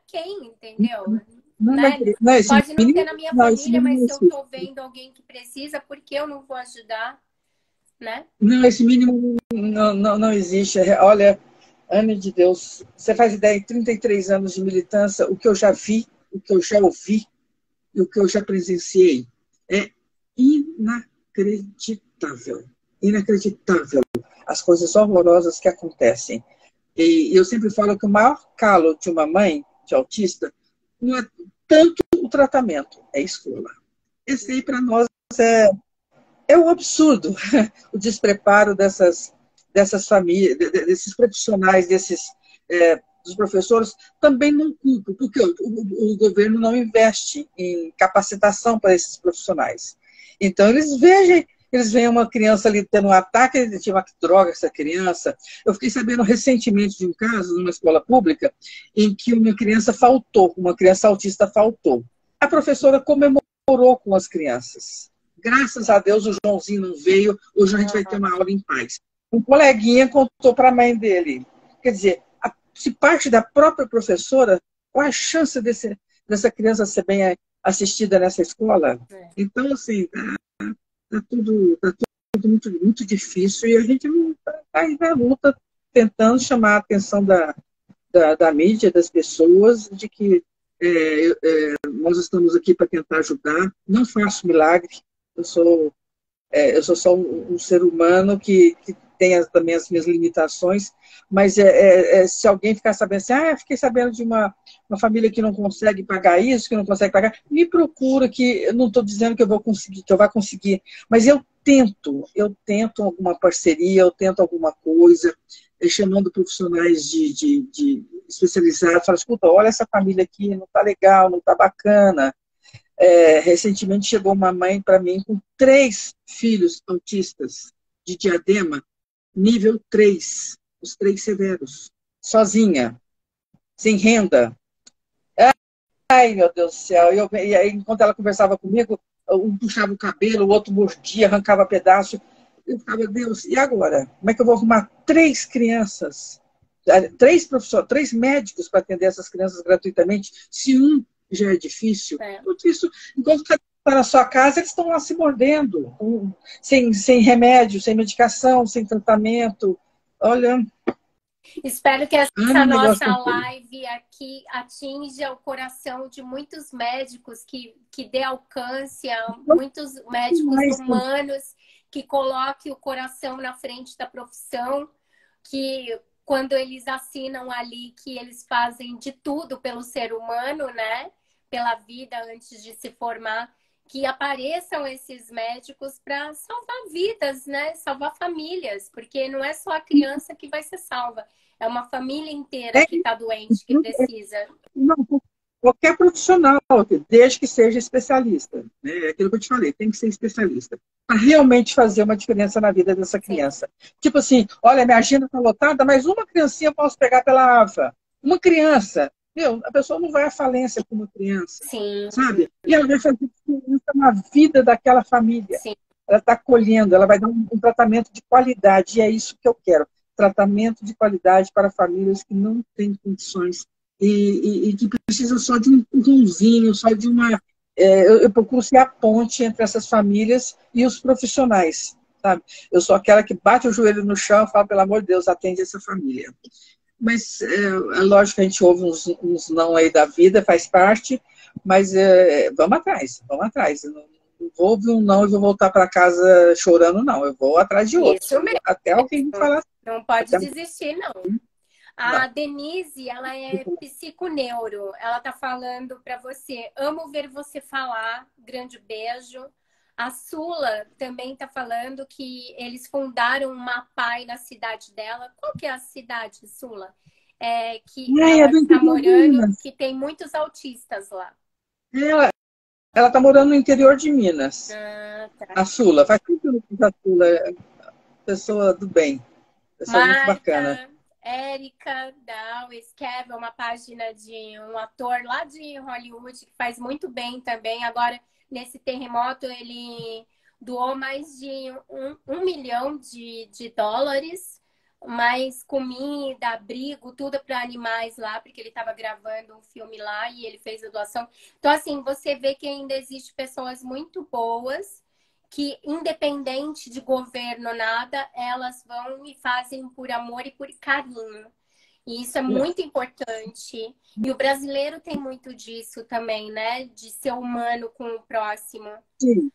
Speaker 1: quem, entendeu? Pode não ter na minha família, mas se eu estou vendo alguém que precisa, por que eu não vou ajudar? Né?
Speaker 2: Não, esse mínimo não existe. Olha, Ana de Deus, você faz ideia, em 33 anos de militância, o que eu já vi, o que eu já ouvi e o que eu já presenciei é inacreditável. Inacreditável. As coisas horrorosas que acontecem. E eu sempre falo que o maior calo de uma mãe de autista não é tanto o tratamento, é a escola. Esse aí, para nós, é um absurdo, o despreparo dessas famílias, desses profissionais, dos professores. Também não culpo, porque o governo não investe em capacitação para esses profissionais. Então, eles eles veem uma criança ali tendo um ataque, ele tinha uma droga essa criança. Eu fiquei sabendo recentemente de um caso, numa escola pública, em que uma criança faltou, uma criança autista faltou. A professora comemorou com as crianças. Graças a Deus o Joãozinho não veio, hoje a gente vai ter uma aula em paz. Um coleguinha contou para a mãe dele. Quer dizer, se parte da própria professora, qual a chance dessa criança ser bem assistida nessa escola? Então, assim, tá tudo muito, muito difícil e a gente está aí na luta tentando chamar a atenção da mídia, das pessoas, de que nós estamos aqui para tentar ajudar. Não faço milagre, eu sou só um ser humano que tem também as minhas limitações, mas se alguém ficar sabendo assim, fiquei sabendo de uma família que não consegue pagar isso, que não consegue pagar, me procura, que eu não estou dizendo que eu vou conseguir, que eu vou conseguir, mas eu tento alguma parceria, eu tento alguma coisa, chamando profissionais de especializados, falo, escuta, olha essa família aqui, não está legal, não está bacana. Recentemente chegou uma mãe para mim com 3 filhos autistas de Diadema, nível 3, os 3 severos, sozinha, sem renda. Ai, meu Deus do céu. E aí, enquanto ela conversava comigo, um puxava o cabelo, o outro mordia, arrancava pedaço. Eu ficava, Deus, e agora? Como é que eu vou arrumar 3 crianças, 3 professores, 3 médicos para atender essas crianças gratuitamente, se um já é difícil? Tudo isso, enquanto está na sua casa, eles estão lá se mordendo, sem remédio, sem medicação, sem tratamento. Olha...
Speaker 1: Espero que essa nossa live aqui atinja o coração de muitos médicos, que dê alcance a muitos médicos humanos, que coloque o coração na frente da profissão, que quando eles assinam ali que eles fazem de tudo pelo ser humano, né? Pela vida antes de se formar, que apareçam esses médicos para salvar vidas, né? Salvar famílias, porque não é só a criança que vai ser salva, é uma família inteira que está doente, que precisa.
Speaker 2: Não, qualquer profissional, desde que seja especialista, né? É aquilo que eu te falei, tem que ser especialista, para realmente fazer uma diferença na vida dessa criança. Sim. Tipo assim, olha, minha agenda está lotada, mas uma criancinha eu posso pegar pela AVA. Uma criança. Meu, a pessoa não vai à falência com uma criança,
Speaker 1: sim,
Speaker 2: sabe? E ela vai fazer diferença na vida daquela família. Sim. Ela está colhendo, ela vai dar um tratamento de qualidade, e é isso que eu quero. Tratamento de qualidade para famílias que não têm condições e que precisam só de um empurrãozinho, só de uma... eu procuro ser a ponte entre essas famílias e os profissionais, sabe? Eu sou aquela que bate o joelho no chão e fala, pelo amor de Deus, atende essa família. Mas é lógico que a gente ouve uns não aí da vida, faz parte, mas vamos atrás, vamos atrás. Eu não vou ouvir um não e vou voltar para casa chorando, não. Eu vou atrás de outro.
Speaker 1: Isso mesmo.
Speaker 2: Até alguém me falar.
Speaker 1: Não pode desistir, não. A Denise, ela é psiconeuro. Ela tá falando para você, amo ver você falar, grande beijo. A Sula também tá falando que eles fundaram uma PAI na cidade dela. Qual que é a cidade, Sula? Que ela está morando, que tem muitos autistas lá.
Speaker 2: Ela está morando no interior de Minas.
Speaker 1: Tá.
Speaker 2: A Sula. Faz tudo que a Sula é pessoa do bem. Pessoa muito bacana.
Speaker 1: Érica da Esqueve, uma página de um ator lá de Hollywood que faz muito bem também. Agora, nesse terremoto, ele doou mais de um milhão de dólares, mais comida, abrigo, tudo para animais lá, porque ele estava gravando um filme lá e ele fez a doação. Então, assim, você vê que ainda existe pessoas muito boas que, independente de governo, nada, elas vão e fazem por amor e por carinho. E isso é muito importante. E o brasileiro tem muito disso também, né? De ser humano com o próximo.
Speaker 2: Sim.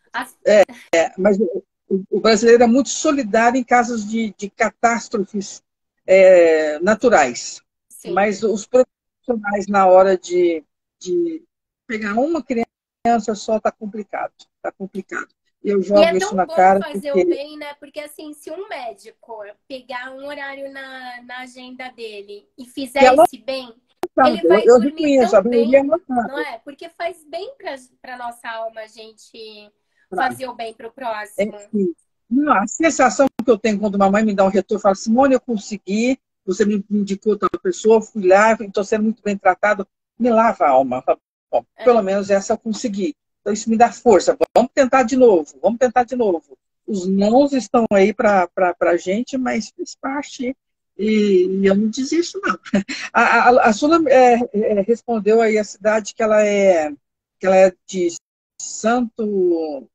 Speaker 2: Mas o brasileiro é muito solidário em casos de catástrofes naturais. Sim. Mas os profissionais, na hora de pegar uma criança só, está complicado. Está complicado. Eu jogo isso na cara.
Speaker 1: E é tão bom fazer o bem, né? Porque, assim, se um médico pegar um horário na agenda dele e fizer esse bem, ele vai dormir tão bem, não é? Porque faz bem para nossa alma a gente fazer o bem para o próximo.
Speaker 2: Não, a sensação que eu tenho quando uma mãe me dá um retorno, fala, Simone, eu consegui, você me indicou tal pessoa, fui lá, estou sendo muito bem tratado, me lava a alma. Bom, pelo menos essa eu consegui. Então isso me dá força. Vamos tentar de novo, vamos tentar de novo. Os nãos estão aí para a gente, mas faz parte e eu não desisto, não. A Sula respondeu aí a cidade que ela é de Santo...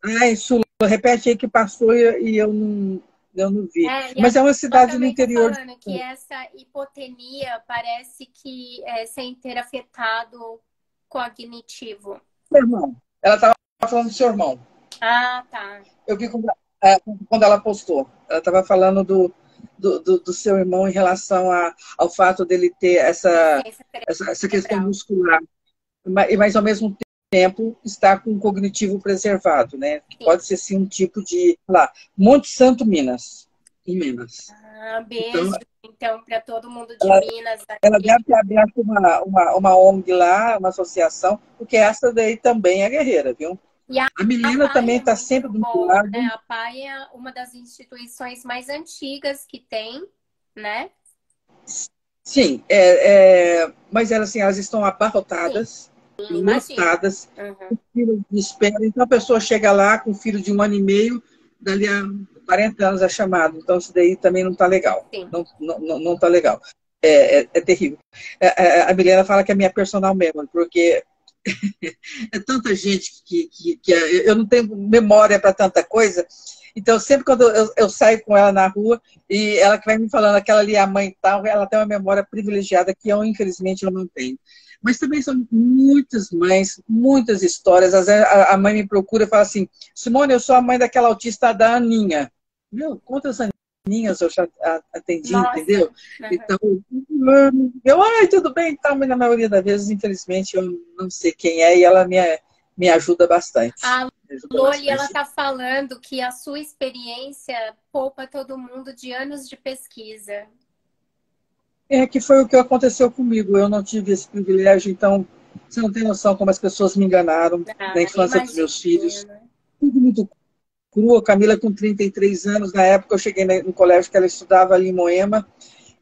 Speaker 2: Ai, Sula, repete aí que passou e eu não vi.
Speaker 1: E
Speaker 2: Mas é uma
Speaker 1: ela
Speaker 2: cidade no
Speaker 1: também está
Speaker 2: interior.
Speaker 1: falando que essa hipotenia parece que é sem ter afetado cognitivo.
Speaker 2: Seu irmão. Ela estava falando do seu irmão.
Speaker 1: Ah, tá.
Speaker 2: Eu vi quando ela postou. Ela estava falando do seu irmão em relação ao fato dele ter essa questão muscular. Mas, ao mesmo tempo, está com o cognitivo preservado, né? Que pode ser, sim, um tipo de... lá, Monte Santo, Minas. Em Minas.
Speaker 1: Beijo, então para todo mundo de Minas.
Speaker 2: Ela deve ter aberto uma ONG lá, uma associação, porque essa daí também é guerreira, viu?
Speaker 1: E a
Speaker 2: menina também está sempre do meu lado.
Speaker 1: Né? A PAI é uma das instituições mais antigas que tem, né?
Speaker 2: Sim, mas elas estão abarrotadas, lotadas, com filho de espera. Então a pessoa chega lá com um filho de 1 ano e meio, dali a 40 anos é chamado. Então isso daí também não está legal. Não está legal. É terrível. A Milena fala que é minha personal memory, porque é tanta gente que eu não tenho memória para tanta coisa. Então, sempre quando eu saio com ela na rua, e ela que vai me falando, aquela ali é a mãe e tal, ela tem uma memória privilegiada que eu, infelizmente, eu não tenho. Mas também são muitas mães, muitas histórias. Às vezes a mãe me procura e fala assim, Simone, eu sou a mãe daquela autista da Aninha. Meu, quantas Aninhas eu já atendi, entendeu? Então, ai, tudo bem, então, mas na maioria das vezes, infelizmente, eu não sei quem é, e ela me ajuda bastante.
Speaker 1: Loli, ela está falando que a sua experiência poupa todo mundo de anos de pesquisa.
Speaker 2: Que foi o que aconteceu comigo. Eu não tive esse privilégio, então você não tem noção como as pessoas me enganaram na infância dos meus filhos. Tudo muito cru. A Camila com 33 anos, na época eu cheguei no colégio que ela estudava ali em Moema,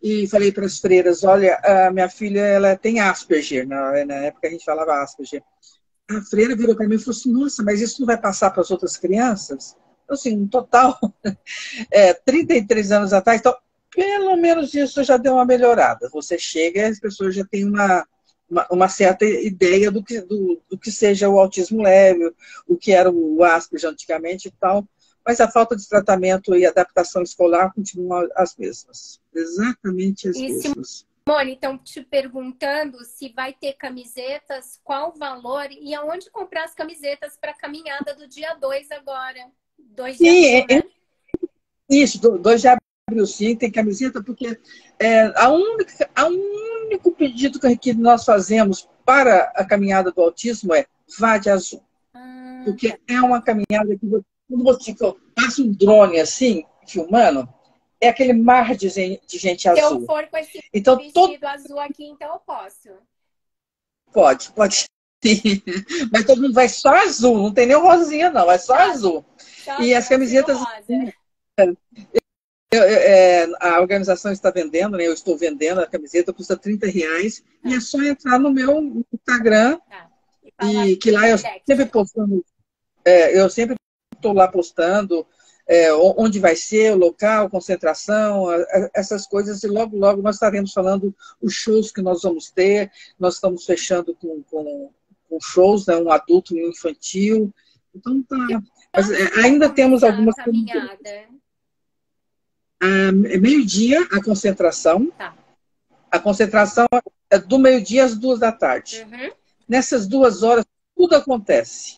Speaker 2: e falei para as freiras, olha, a minha filha ela tem Asperger, na época a gente falava Asperger. A freira virou para mim e falou assim, nossa, mas isso não vai passar para as outras crianças? Assim, no total, 33 anos atrás, então, pelo menos isso já deu uma melhorada. Você chega e as pessoas já têm uma certa ideia do que seja o autismo leve, o que era o Asperger antigamente e tal, mas a falta de tratamento e adaptação escolar continuam as mesmas. Exatamente as mesmas.
Speaker 1: Simone, estão te perguntando se vai ter camisetas, qual o valor e aonde comprar as camisetas para a caminhada do dia 2 agora. 2 de abril, né?
Speaker 2: Isso, 2 de abril, sim, tem camiseta, porque o único pedido que nós fazemos para a caminhada do autismo é vá de azul. Porque é uma caminhada que, quando você passa um drone assim, filmando, é aquele mar de gente azul.
Speaker 1: Se eu for com esse vestido azul aqui, então eu posso.
Speaker 2: Pode sim. Mas todo mundo vai só azul, não tem nem rosinha, não, é só azul. E as camisetas... a organização está vendendo, né? Eu estou vendendo, a camiseta custa R$30, e é só entrar no meu Instagram, e que lá eu sempre postando, eu sempre estou lá postando, onde vai ser, o local, concentração, essas coisas, e logo, logo nós estaremos falando os shows que nós vamos ter. Nós estamos fechando com shows, né, um adulto e um infantil. Então, tá. Mas, ainda temos algumas... meio-dia, a concentração. A concentração é do meio-dia às 2 da tarde. Nessas 2 horas, tudo acontece.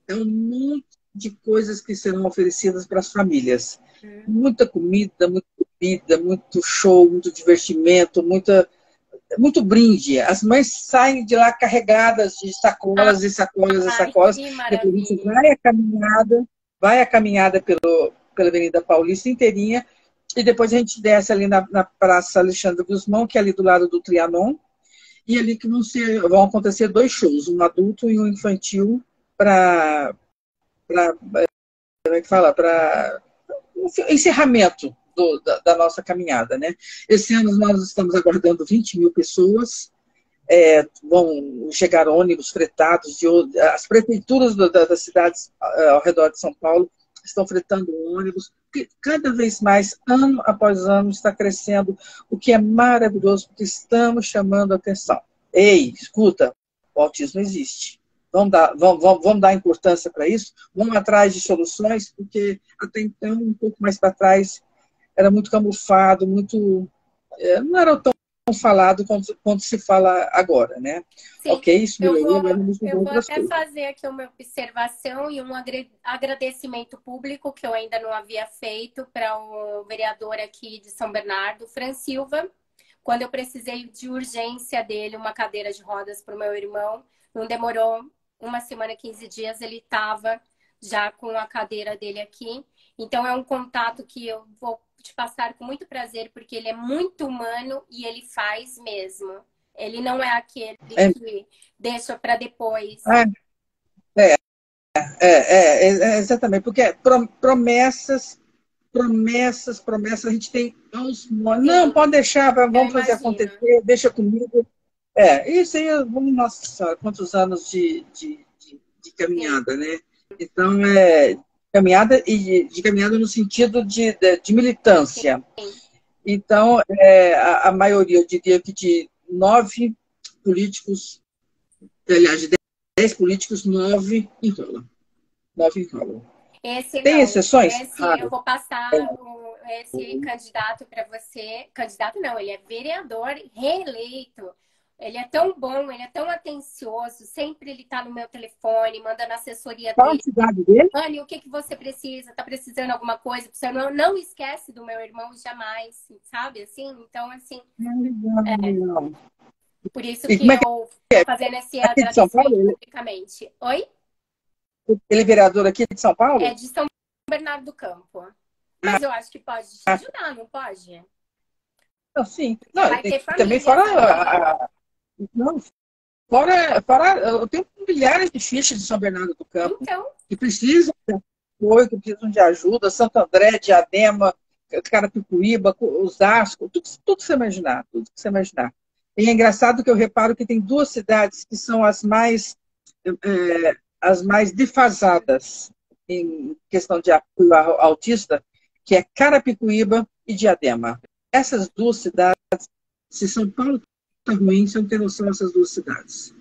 Speaker 2: É um monte de coisas que serão oferecidas para as famílias. Muita comida, muita bebida, muito show, muito divertimento, muito brinde. As mães saem de lá carregadas de sacolas e sacolas e sacolas. Depois a gente vai a caminhada pela Avenida Paulista inteirinha, e depois a gente desce ali na Praça Alexandre Guzmão, que é ali do lado do Trianon, e ali que vão acontecer 2 shows, um adulto e um infantil, para como é que fala? Para encerramento da nossa caminhada, né? Esse ano nós estamos aguardando 20 mil pessoas. Vão chegar ônibus fretados, as prefeituras das cidades ao redor de São Paulo estão fretando ônibus, porque cada vez mais, ano após ano, está crescendo, o que é maravilhoso, porque estamos chamando a atenção. Ei, escuta, o autismo existe. Vamos dar importância para isso, vamos atrás de soluções, porque até então, um pouco mais para trás, era muito camuflado, não era tão falado quanto se fala agora, né?
Speaker 1: Sim,
Speaker 2: ok, isso melhorou, agora vamos
Speaker 1: eu vou
Speaker 2: outras
Speaker 1: até
Speaker 2: coisas.
Speaker 1: fazer aqui uma observação e um agradecimento público que eu ainda não havia feito para o vereador aqui de São Bernardo, Fran Silva, quando eu precisei de urgência dele, uma cadeira de rodas para o meu irmão, não demorou uma semana, 15 dias, ele estava já com a cadeira dele aqui. Então, é um contato que eu vou te passar com muito prazer, porque ele é muito humano e ele faz mesmo. Ele não é aquele que deixa para depois.
Speaker 2: Exatamente, porque promessas, a gente tem aos montes. Não, pode deixar, vamos fazer acontecer, deixa comigo. Isso aí, nossa, quantos anos de caminhada, né? Então, caminhada de caminhada no sentido de militância. Então, a maioria, eu diria que de 9 políticos, aliás, de 10 políticos, 9 enrolam. 9 enrolam.
Speaker 1: Esse
Speaker 2: Tem
Speaker 1: não.
Speaker 2: exceções?
Speaker 1: Esse eu vou passar esse candidato para você. Candidato não, ele é vereador reeleito. Ele é tão bom, ele é tão atencioso. Sempre ele está no meu telefone, mandando assessoria
Speaker 2: Qual
Speaker 1: dele.
Speaker 2: a cidade dele?
Speaker 1: Anny, o que você precisa? Tá precisando de alguma coisa? Você não esquece do meu irmão jamais, sabe? Assim, então, assim...
Speaker 2: Legal.
Speaker 1: Por isso
Speaker 2: E
Speaker 1: que
Speaker 2: como é
Speaker 1: eu estou fazendo esse
Speaker 2: aqui de São
Speaker 1: agradecimento
Speaker 2: Paulo?
Speaker 1: publicamente. Oi?
Speaker 2: Ele é vereador aqui de São Paulo?
Speaker 1: É de São Bernardo do Campo. Mas eu acho que pode te ajudar, não pode?
Speaker 2: Não, sim. Não,
Speaker 1: Vai ter
Speaker 2: também
Speaker 1: família.
Speaker 2: Não, eu tenho milhares de fichas de São Bernardo do Campo
Speaker 1: Então,
Speaker 2: que precisam de apoio, que precisam de ajuda. Santo André, Diadema, Carapicuíba, Osasco, tudo que você imaginar, tudo que você imaginar. E é engraçado que eu reparo que tem 2 cidades que são as mais defasadas em questão de apoio ao autista, que é Carapicuíba e Diadema. Essas 2 cidades, se São Paulo está ruim, você não tem noção dessas 2 cidades.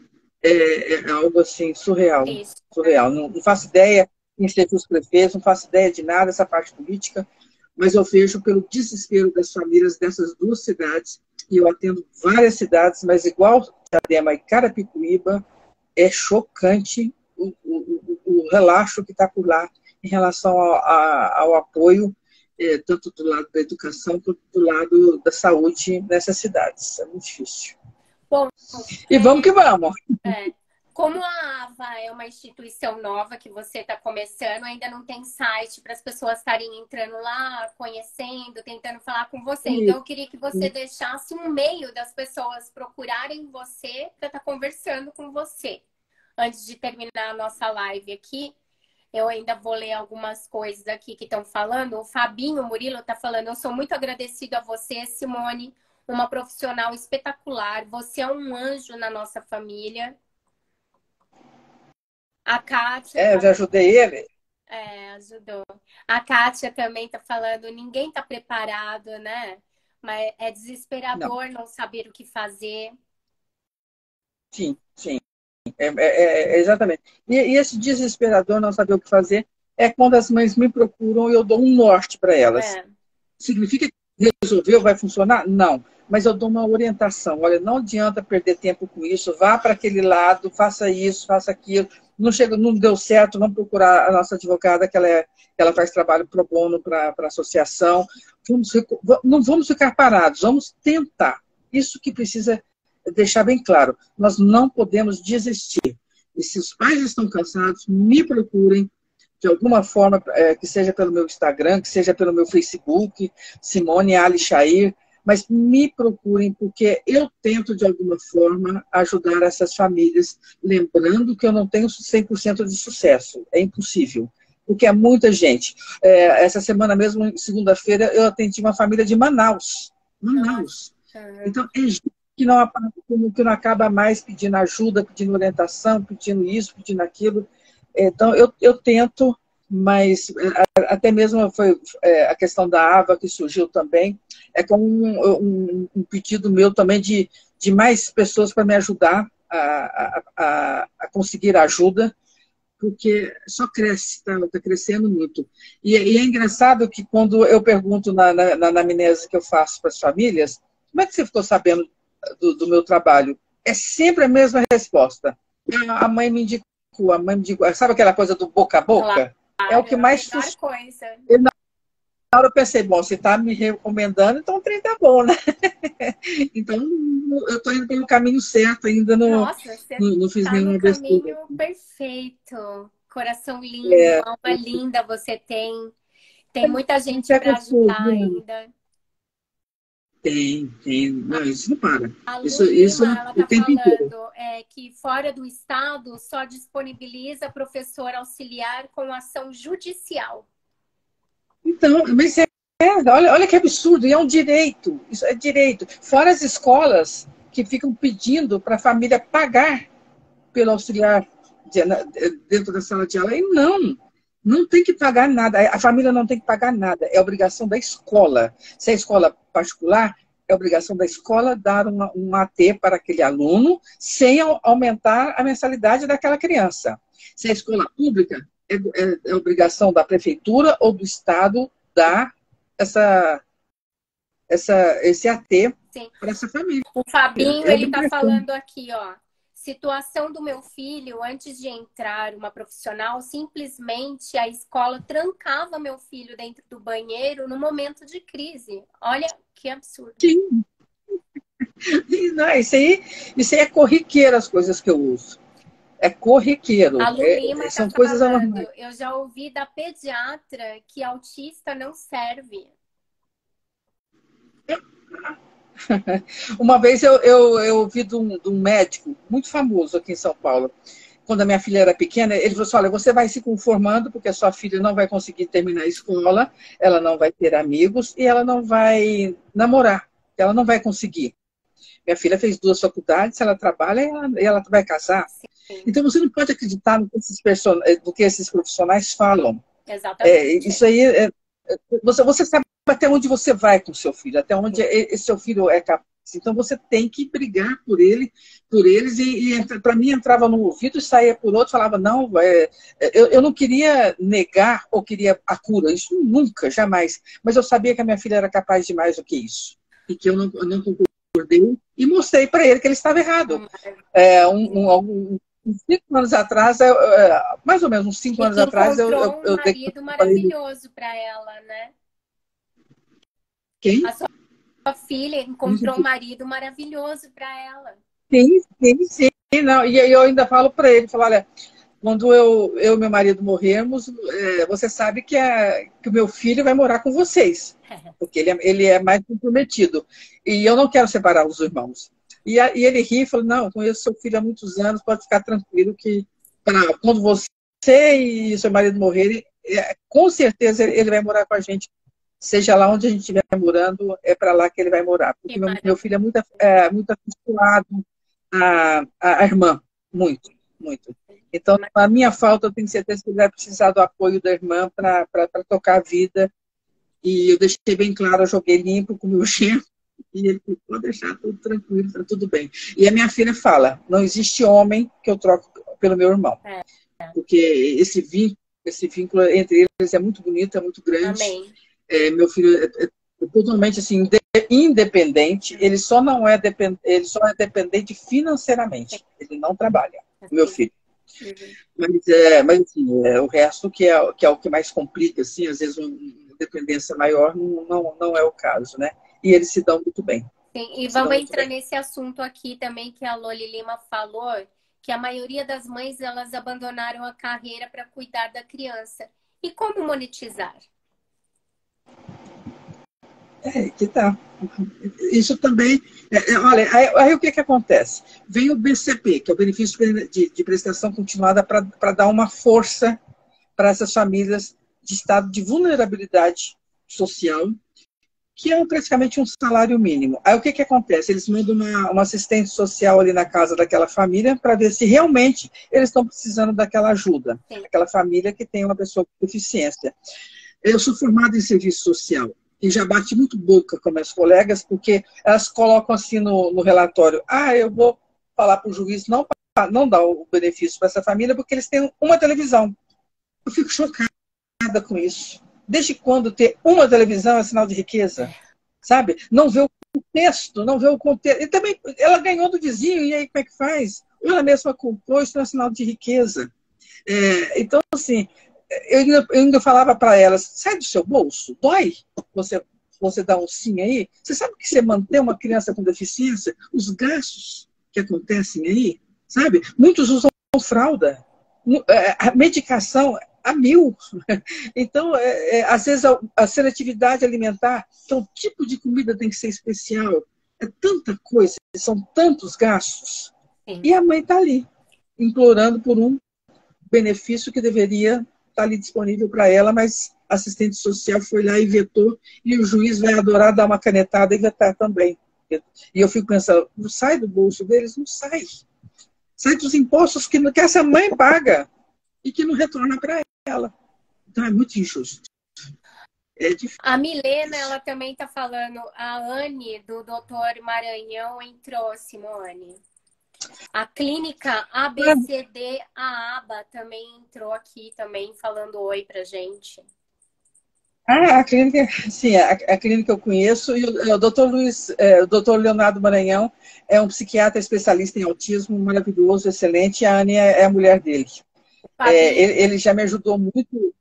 Speaker 2: É algo assim, surreal.
Speaker 1: isso.
Speaker 2: Surreal. Não faço ideia em ser os prefeitos, não faço ideia de nada dessa parte política, mas eu vejo pelo desespero das famílias dessas 2 cidades, e eu atendo várias cidades, mas igual Diadema e Carapicuíba, é chocante o relaxo que está por lá em relação ao apoio, tanto do lado da educação quanto do lado da saúde nessas cidades. É muito difícil.
Speaker 1: Bom,
Speaker 2: e vamos que vamos.
Speaker 1: Como a AVA é uma instituição nova que você está começando, ainda não tem site para as pessoas estarem entrando lá, conhecendo, tentando falar com você. Então, eu queria que você deixasse um meio das pessoas procurarem você para estar conversando com você. Antes de terminar a nossa live aqui, eu ainda vou ler algumas coisas aqui que estão falando. O Fabinho Murilo está falando: eu sou muito agradecido a você, Simone, uma profissional espetacular. Você é um anjo na nossa família. A Kátia...
Speaker 2: eu já ajudei ele.
Speaker 1: Ajudou. A Kátia também está falando: ninguém está preparado, né? Mas é desesperador não saber o que fazer.
Speaker 2: Sim. Exatamente. E esse desesperador não saber o que fazer é quando as mães me procuram e eu dou um norte para elas. Significa que resolveu, vai funcionar? Não. Mas eu dou uma orientação. Olha, não adianta perder tempo com isso. Vá para aquele lado, faça isso, faça aquilo. Não deu certo, vamos procurar a nossa advogada, que ela faz trabalho pro bono para a associação. Não vamos ficar parados, vamos tentar. Isso que precisa deixar bem claro. Nós não podemos desistir. E se os pais estão cansados, me procurem de alguma forma, que seja pelo meu Instagram, que seja pelo meu Facebook, Simone Ali Chair, mas me procurem, porque eu tento, de alguma forma, ajudar essas famílias, lembrando que eu não tenho 100% de sucesso, é impossível. porque é muita gente. Essa semana mesmo, segunda-feira, eu atendi uma família de Manaus. Manaus. Então, é gente que não acaba mais pedindo ajuda, pedindo orientação, pedindo isso, pedindo aquilo. Então, eu tento, mas até mesmo foi a questão da AVA que surgiu também, é como um pedido meu também de mais pessoas para me ajudar a conseguir ajuda, porque só cresce, está crescendo muito. E é engraçado que quando eu pergunto na anamnese que eu faço para as famílias, como é que você ficou sabendo do meu trabalho? É sempre a mesma resposta. A mãe me indicou, a mãe me indicou. Sabe aquela coisa do boca a boca?
Speaker 1: Claro,
Speaker 2: é o que mais
Speaker 1: coisa.
Speaker 2: Na hora eu pensei, bom, se está me recomendando, então o trem tá bom, né? Então, eu estou indo pelo caminho certo, ainda não fiz nenhuma besteira.
Speaker 1: Tá no caminho perfeito. Coração lindo, alma linda você tem. Tem muita gente para ajudar ainda.
Speaker 2: Tem. Não, isso não para.
Speaker 1: A Lu
Speaker 2: isso
Speaker 1: Lima, ela
Speaker 2: o
Speaker 1: está
Speaker 2: tempo inteiro.
Speaker 1: falando que fora do estado só disponibiliza professor auxiliar com ação judicial.
Speaker 2: Então, mas olha que absurdo, e é um direito, isso é direito. Fora as escolas que ficam pedindo para a família pagar pelo auxiliar dentro da sala de aula, e não tem que pagar nada, a família não tem que pagar nada, é obrigação da escola. Se é escola particular, é obrigação da escola dar um AT para aquele aluno, sem aumentar a mensalidade daquela criança. Se é escola pública, é obrigação da prefeitura ou do estado dar esse AT para essa família.
Speaker 1: O Fabinho, ele está falando aqui, ó. Situação do meu filho, antes de entrar uma profissional, simplesmente a escola trancava meu filho dentro do banheiro no momento de crise. Olha que absurdo.
Speaker 2: Sim. Não, isso aí é corriqueiro, as coisas que eu uso. É corriqueiro.
Speaker 1: A Lu Lima
Speaker 2: são
Speaker 1: tá
Speaker 2: coisas
Speaker 1: falando,
Speaker 2: normais.
Speaker 1: eu já ouvi da pediatra que autista não serve.
Speaker 2: Uma vez eu ouvi de um médico muito famoso aqui em São Paulo, quando a minha filha era pequena, ele falou assim, olha, você vai se conformando porque a sua filha não vai conseguir terminar a escola, ela não vai ter amigos e ela não vai namorar, ela não vai conseguir. Minha filha fez 2 faculdades, ela trabalha e ela vai casar. Sim. Então você não pode acreditar no que esses profissionais falam.
Speaker 1: Exatamente.
Speaker 2: Isso aí, você sabe até onde você vai com o seu filho, até onde esse seu filho é capaz. Então você tem que brigar por eles, e para mim entrava num ouvido e saía por outro, falava, não, eu não queria negar ou queria a cura, isso nunca, jamais. Mas eu sabia que a minha filha era capaz de mais do que isso. E que eu não concordei e mostrei para ele que ele estava errado. Uns 5 anos atrás, mais ou menos uns 5 anos atrás,
Speaker 1: eu um marido maravilhoso para ela, né?
Speaker 2: Quem?
Speaker 1: A sua filha encontrou um marido maravilhoso para ela.
Speaker 2: Sim. Não, e eu ainda falo para ele, olha, quando eu e meu marido morrermos, você sabe que o meu filho vai morar com vocês, porque ele é mais comprometido. E eu não quero separar os irmãos. E ele ri e falou, não, conheço seu filho há muitos anos, pode ficar tranquilo que quando você e seu marido morrerem, com certeza ele vai morar com a gente. Seja lá onde a gente estiver morando, é para lá que ele vai morar. Porque meu filho é muito acostumado à irmã. Muito. Então, a minha falta, eu tenho certeza que ele vai precisar do apoio da irmã para tocar a vida. E eu deixei bem claro, eu joguei limpo com o meu genro. E ele falou, pode deixar tudo tranquilo, está tudo bem. E a minha filha fala, não existe homem que eu troco pelo meu irmão. Porque esse vínculo entre eles é muito bonito, é muito grande.
Speaker 1: Amém.
Speaker 2: Meu filho é totalmente assim, independente, ele só é dependente financeiramente, ele não trabalha, meu filho. Mas assim, o resto que é o que mais complica, assim, às vezes uma dependência maior não é o caso, né? E eles se dão muito bem.
Speaker 1: Sim, e vamos entrar nesse assunto aqui também que a Loli Lima falou, que a maioria das mães, elas abandonaram a carreira para cuidar da criança. E como monetizar?
Speaker 2: Que tá. Isso também. Olha, aí o que acontece? Vem o BCP, que é o benefício de prestação continuada, para dar uma força para essas famílias de estado de vulnerabilidade social, que é praticamente um salário mínimo. Aí o que acontece? Eles mandam uma assistente social ali na casa daquela família para ver se realmente eles estão precisando daquela ajuda.
Speaker 1: Sim.
Speaker 2: Aquela família que tem uma pessoa com deficiência. Eu sou formada em serviço social e já bati muito boca com minhas colegas, porque elas colocam assim no relatório: eu vou falar para o juiz não dar o benefício para essa família porque eles têm uma televisão. Eu fico chocada com isso. Desde quando ter uma televisão é sinal de riqueza? Sabe? Não vê o contexto, não vê o contexto. E também, ela ganhou do vizinho, e aí como é que faz? Ou ela mesma comprou, isso não é sinal de riqueza. Então, assim, eu ainda falava para elas: sai do seu bolso, dói você dar um sim aí? Você sabe que você manter uma criança com deficiência, os gastos que acontecem aí, sabe? Muitos usam fralda, a medicação a 1000. Então, às vezes, a seletividade alimentar, então, o tipo de comida tem que ser especial. É tanta coisa, são tantos gastos.
Speaker 1: Sim.
Speaker 2: E a mãe está ali, implorando por um benefício que deveria estar ali disponível para ela, mas a assistente social foi lá e vetou, e o juiz vai adorar dar uma canetada e vetar também. E eu fico pensando: não sai do bolso deles? Não sai. Sai dos impostos que essa mãe paga e que não retorna para ela. Então é muito injusto. É difícil.
Speaker 1: A Milena, ela também está falando, a Anne, do Dr. Maranhão, entrou, Simone. A clínica ABCD, a ABA, também entrou aqui, também falando oi pra gente.
Speaker 2: A clínica, sim, a clínica que eu conheço, e o doutor o doutor Leonardo Maranhão é um psiquiatra especialista em autismo, maravilhoso, excelente, e a Anne é a mulher dele. Ele já me ajudou muito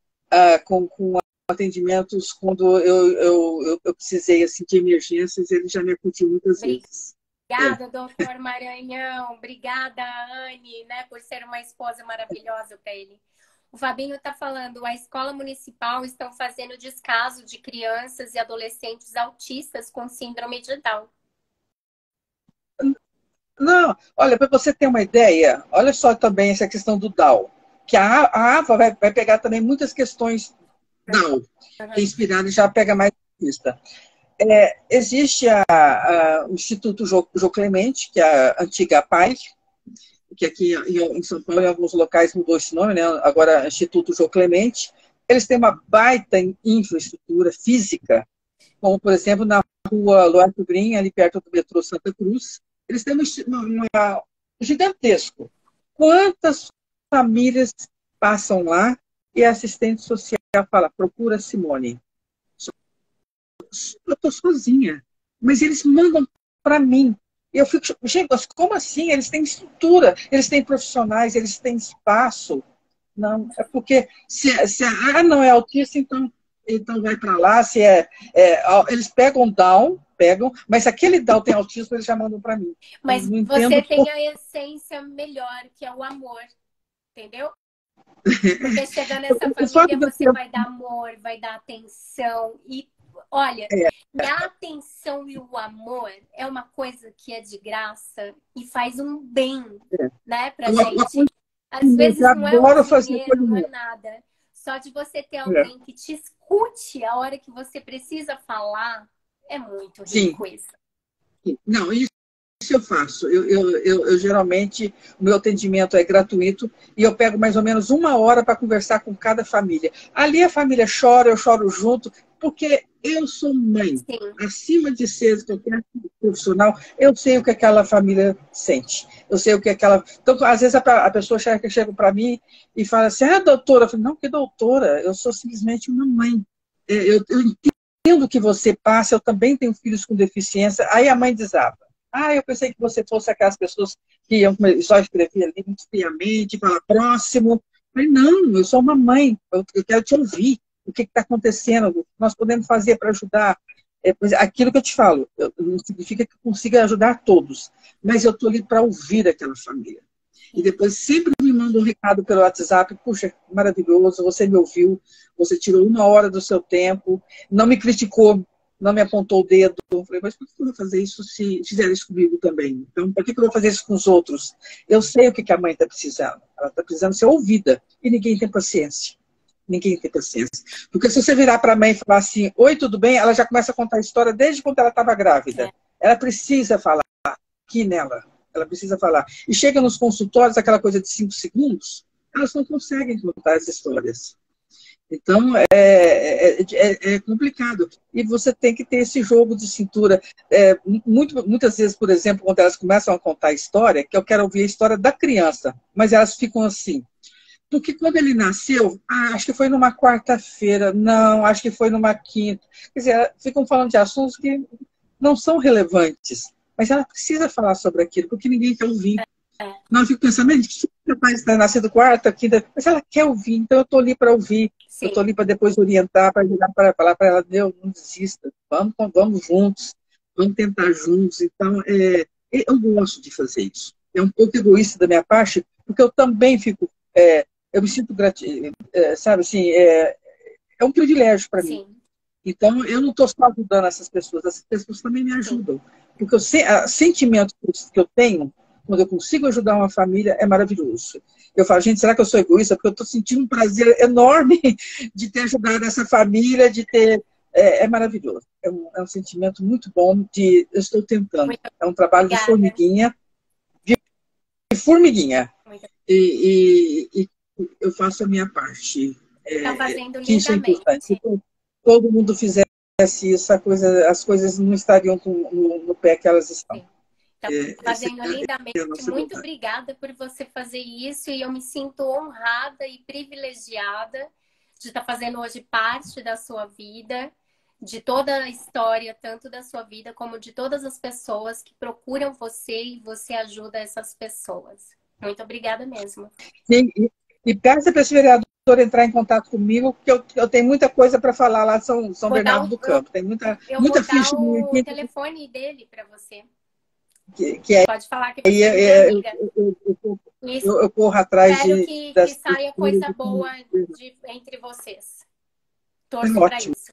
Speaker 2: com atendimentos quando eu precisei assim, de emergências, ele já me acudiu muitas vezes.
Speaker 1: Obrigada, doutor Maranhão. Obrigada, Anne, né, por ser uma esposa maravilhosa para ele. O Fabinho está falando: a escola municipal estão fazendo descaso de crianças e adolescentes autistas com síndrome de Down.
Speaker 2: Não, olha, para você ter uma ideia, olha só também essa questão do Down, que a AVA vai pegar também muitas questões Down, que é inspirada e já pega mais pista. Existe o Instituto Jô Clemente, que é a antiga PAI, que aqui em São Paulo, em alguns locais, mudou esse nome, né? Agora é Instituto Jô Clemente. Eles têm uma baita infraestrutura física, como, por exemplo, na rua Loarco Green, ali perto do metrô Santa Cruz. Eles têm uma gigantesco. Quantas famílias passam lá e a assistente social fala: procura Simone. Eu estou sozinha, mas eles mandam para mim. E eu fico: gente, como assim? Eles têm estrutura, eles têm profissionais, eles têm espaço. Não, é porque se não é autista, então vai para lá. Eles pegam Down, mas aquele Down tem autismo, eles já mandam para mim.
Speaker 1: Mas você tem a essência melhor, que é o amor, entendeu? Porque chegando nessa família, você vai dar amor, vai dar atenção. E olha, a atenção e o amor é uma coisa que é de graça e faz um bem, né, pra gente. Às vezes não é o dinheiro, não é nada. Só de você ter alguém que te escute a hora que você precisa falar, é muito rico isso.
Speaker 2: Não, isso eu faço. Eu geralmente, o meu atendimento é gratuito e eu pego mais ou menos 1 hora para conversar com cada família. Ali a família chora, eu choro junto, porque eu sou mãe. Sim. Acima de ser qualquer profissional, eu sei o que aquela família sente. Eu sei o que aquela... Então, às vezes a pessoa chega para mim e fala assim: doutora. Eu falo: não, que doutora? Eu sou simplesmente uma mãe. Eu entendo o que você passa, eu também tenho filhos com deficiência. Aí a mãe desaba: eu pensei que você fosse aquelas pessoas que iam só escrever ali muito friamente, falar próximo. Eu falei: não, eu sou uma mãe, eu quero te ouvir. O que está acontecendo? O que nós podemos fazer para ajudar? Aquilo que eu te falo, não significa que eu consiga ajudar todos, mas eu estou ali para ouvir aquela família. E depois sempre me manda um recado pelo WhatsApp: puxa, maravilhoso, você me ouviu, você tirou 1 hora do seu tempo, não me criticou, não me apontou o dedo. Eu falei: mas por que eu vou fazer isso se fizer isso comigo também? Então, por que eu vou fazer isso com os outros? Eu sei o que a mãe está precisando. Ela está precisando ser ouvida e ninguém tem paciência. Ninguém tem paciência. Porque se você virar para a mãe e falar assim, oi, tudo bem? Ela já começa a contar a história desde quando ela estava grávida. Ela precisa falar aqui nela. Ela precisa falar. E chega nos consultórios, aquela coisa de 5 segundos, elas não conseguem contar as histórias. Então, é complicado. E você tem que ter esse jogo de cintura. Muitas vezes, por exemplo, quando elas começam a contar a história, que eu quero ouvir a história da criança, mas elas ficam assim. Porque quando ele nasceu, acho que foi numa quarta-feira, não, acho que foi numa quinta. Quer dizer, ficam falando de assuntos que não são relevantes. Mas ela precisa falar sobre aquilo, porque ninguém quer ouvir. Não, eu fico pensando, mas que capaz de ter nascido quarta, quinta, mas ela quer ouvir, então eu estou ali para ouvir. Sim. Eu estou ali para depois orientar, para ajudar, para falar para ela, Deus, não desista, vamos juntos, vamos tentar juntos. Então, eu gosto de fazer isso. É um pouco egoísta da minha parte, porque eu também fico, eu me sinto sabe assim, é um privilégio para mim. Então, eu não estou só ajudando essas pessoas também me ajudam. Porque o sentimento que eu tenho, quando eu consigo ajudar uma família, é maravilhoso. Eu falo, gente, será que eu sou egoísta? Porque eu estou sentindo um prazer enorme de ter ajudado essa família, de ter... É maravilhoso. É um sentimento muito bom de... Eu estou tentando. É um trabalho de formiguinha. De formiguinha. E eu faço a minha parte.
Speaker 1: Estão fazendo
Speaker 2: que isso é importante.
Speaker 1: lindamente.
Speaker 2: Se todo mundo fizesse isso, as coisas não estariam no pé que elas estão.
Speaker 1: Está fazendo lindamente. Muito obrigada por você fazer isso. E eu me sinto honrada e privilegiada de estar fazendo hoje parte da sua vida, de toda a história, tanto da sua vida como de todas as pessoas que procuram você e você ajuda essas pessoas. Muito obrigada mesmo.
Speaker 2: Sim, e peça para esse vereador entrar em contato comigo, porque eu tenho muita coisa para falar lá de São Bernardo do Campo. Tem muita ficha.
Speaker 1: Eu vou dar o telefone dele para você. Pode falar que
Speaker 2: você eu corro atrás
Speaker 1: de... Espero que saia coisa boa entre vocês. Torço para isso.